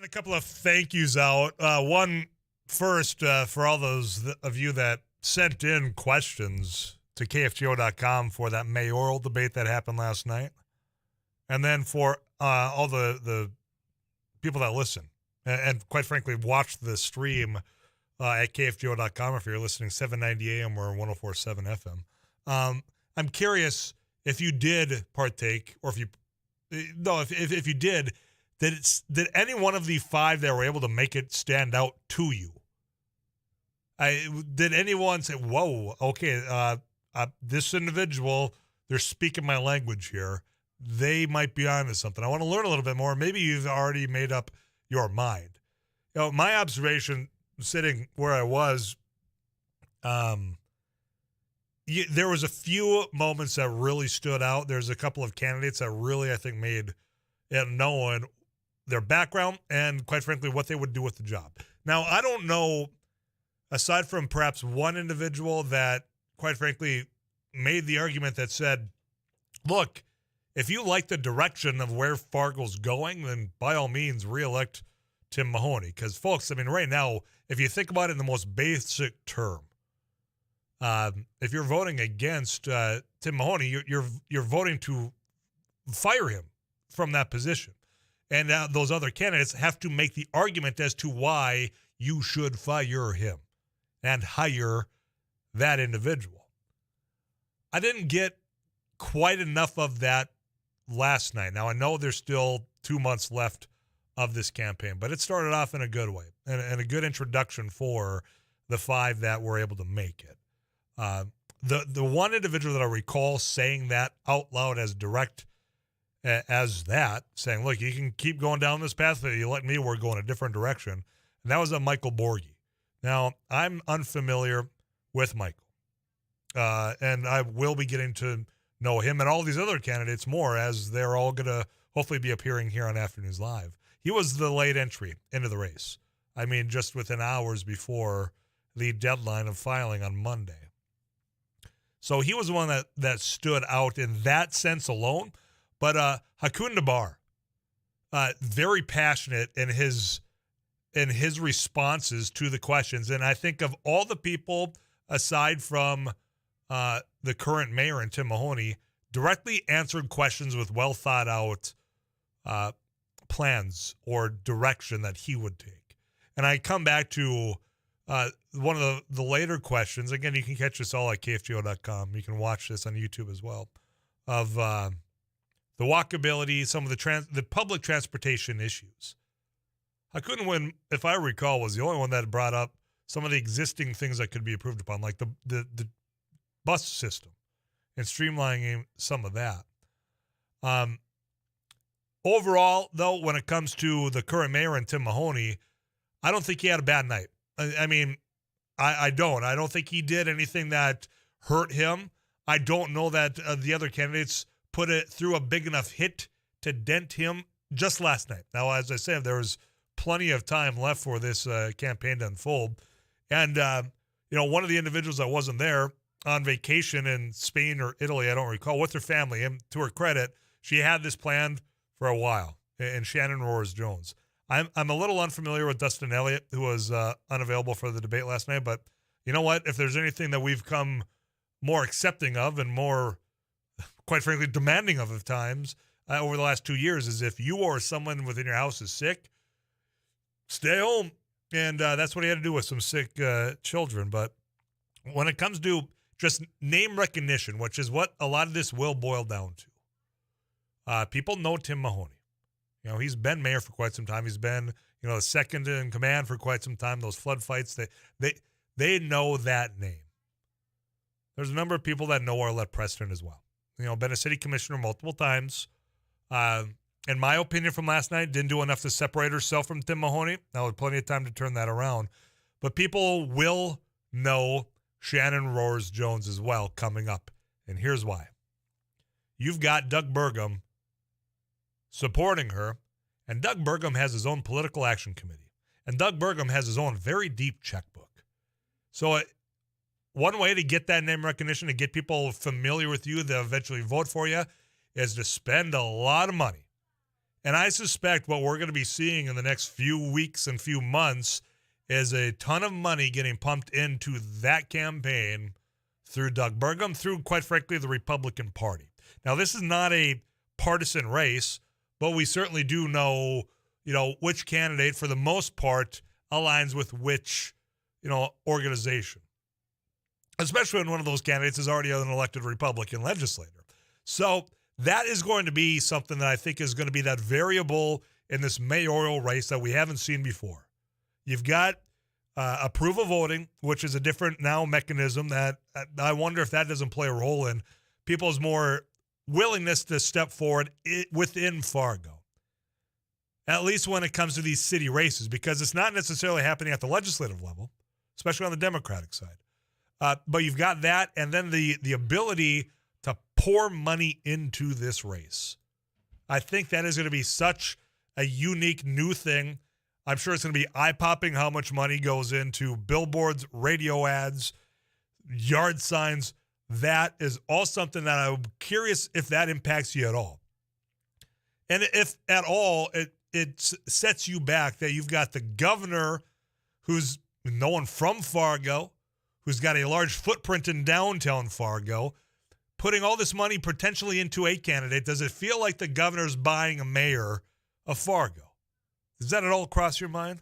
A couple of thank yous out. One first for all those of you that sent in questions to KFGO.com for that mayoral debate that happened last night. And then for all the people that listen and quite frankly, watch the stream at KFGO.com if you're listening 790 AM or 104.7 FM. I'm curious if you did partake or if you did, did any one of the five that were able to make it stand out to you? Did anyone say, whoa, okay, this individual, they're speaking my language here. They might be onto something. I want to learn a little bit more. Maybe you've already made up your mind. My observation sitting where I was, there was a few moments that really stood out. There's a couple of candidates that really, I think, made it known their background and, quite frankly, what they would do with the job. Now, I don't know, aside from perhaps one individual that, quite frankly, made the argument that said, look, if you like the direction of where Fargo's going, then by all means, reelect Tim Mahoney. Because, folks, I mean, right now, if you think about it in the most basic term, if you're voting against Tim Mahoney, you're voting to fire him from that position. And now those other candidates have to make the argument as to why you should fire him and hire that individual. I didn't get quite enough of that last night. Now, I know there's still 2 months left of this campaign, but it started off in a good way and a good introduction for the five that were able to make it. The one individual that I recall saying that out loud as direct as that, saying, look, you can keep going down this path, but you let me, we're going a different direction. And that was a Michael Borghi. Now, I'm unfamiliar with Michael, and I will be getting to know him and all these other candidates more as they're all going to hopefully be appearing here on Afternoons Live. He was the late entry into the race. I mean, just within hours before the deadline of filing on Monday. So he was the one that stood out in that sense alone. But Hakun Nabar, very passionate in his responses to the questions. And I think of all the people, aside from the current mayor and Tim Mahoney, directly answered questions with well thought out plans or direction that he would take. And I come back to one of the later questions. Again, you can catch this all at KFGO.com. You can watch this on YouTube as well, of the walkability, some of the public transportation issues. Hakun, if I recall, was the only one that brought up some of the existing things that could be improved upon, like the bus system and streamlining some of that. Overall, though, when it comes to the current mayor and Tim Mahoney, I don't think he had a bad night. I mean, I don't. I don't think he did anything that hurt him. I don't know that the other candidates put it through a big enough hit to dent him just last night. Now, as I said, there was plenty of time left for this campaign to unfold. And, one of the individuals that wasn't there on vacation in Spain or Italy, I don't recall, with her family, and to her credit, she had this planned for a while, and Shannon Roars-Jones. I'm a little unfamiliar with Dustin Elliott, who was unavailable for the debate last night, but you know what? If there's anything that we've come more accepting of and more, quite frankly, demanding of at times over the last 2 years, is if you or someone within your house is sick, stay home. And that's what he had to do with some sick children. But when it comes to just name recognition, which is what a lot of this will boil down to, people know Tim Mahoney. He's been mayor for quite some time. He's been, the second in command for quite some time. Those flood fights, they know that name. There's a number of people that know Arlette Preston as well. Been a city commissioner multiple times. In my opinion from last night, didn't do enough to separate herself from Tim Mahoney. Now, with plenty of time to turn that around. But people will know Shannon Roars-Jones as well coming up. And here's why. You've got Doug Burgum supporting her, and Doug Burgum has his own political action committee. And Doug Burgum has his own very deep checkbook. So one way to get that name recognition, to get people familiar with you that eventually vote for you, is to spend a lot of money And I suspect what we're going to be seeing in the next few weeks and few months is a ton of money getting pumped into that campaign through Doug Burgum, through, quite frankly, the Republican Party. Now, this is not a partisan race, but we certainly do know, which candidate, for the most part, aligns with which, organization. Especially when one of those candidates is already an elected Republican legislator. So that is going to be something that I think is going to be that variable in this mayoral race that we haven't seen before. You've got approval voting, which is a different now mechanism that I wonder if that doesn't play a role in people's more willingness to step forward within Fargo, at least when it comes to these city races, because it's not necessarily happening at the legislative level, especially on the Democratic side. But you've got that, and then the ability to pour money into this race. I think that is going to be such a unique new thing. I'm sure it's going to be eye-popping how much money goes into billboards, radio ads, yard signs. That is all something that I'm curious if that impacts you at all. And if at all, it sets you back that you've got the governor who's no one from Fargo, who's got a large footprint in downtown Fargo, putting all this money potentially into a candidate. Does it feel like the governor's buying a mayor of Fargo? Does that at all cross your mind?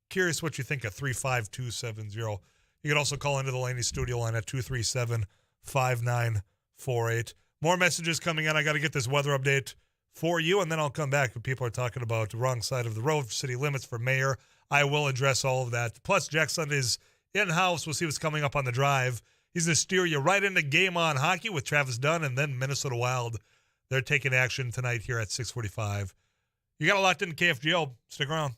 Curious what you think at 35270. You can also call into the Laney studio line at 237-5948. More messages coming in. I got to get this weather update for you, and then I'll come back. People are talking about the wrong side of the road, city limits for mayor. I will address all of that. Plus, Jack Sunday's in-house. We'll see what's coming up on the drive. He's going to steer you right into Game On Hockey with Travis Dunn and then Minnesota Wild. They're taking action tonight here at 6:45. You got a locked in KFGO. Stick around.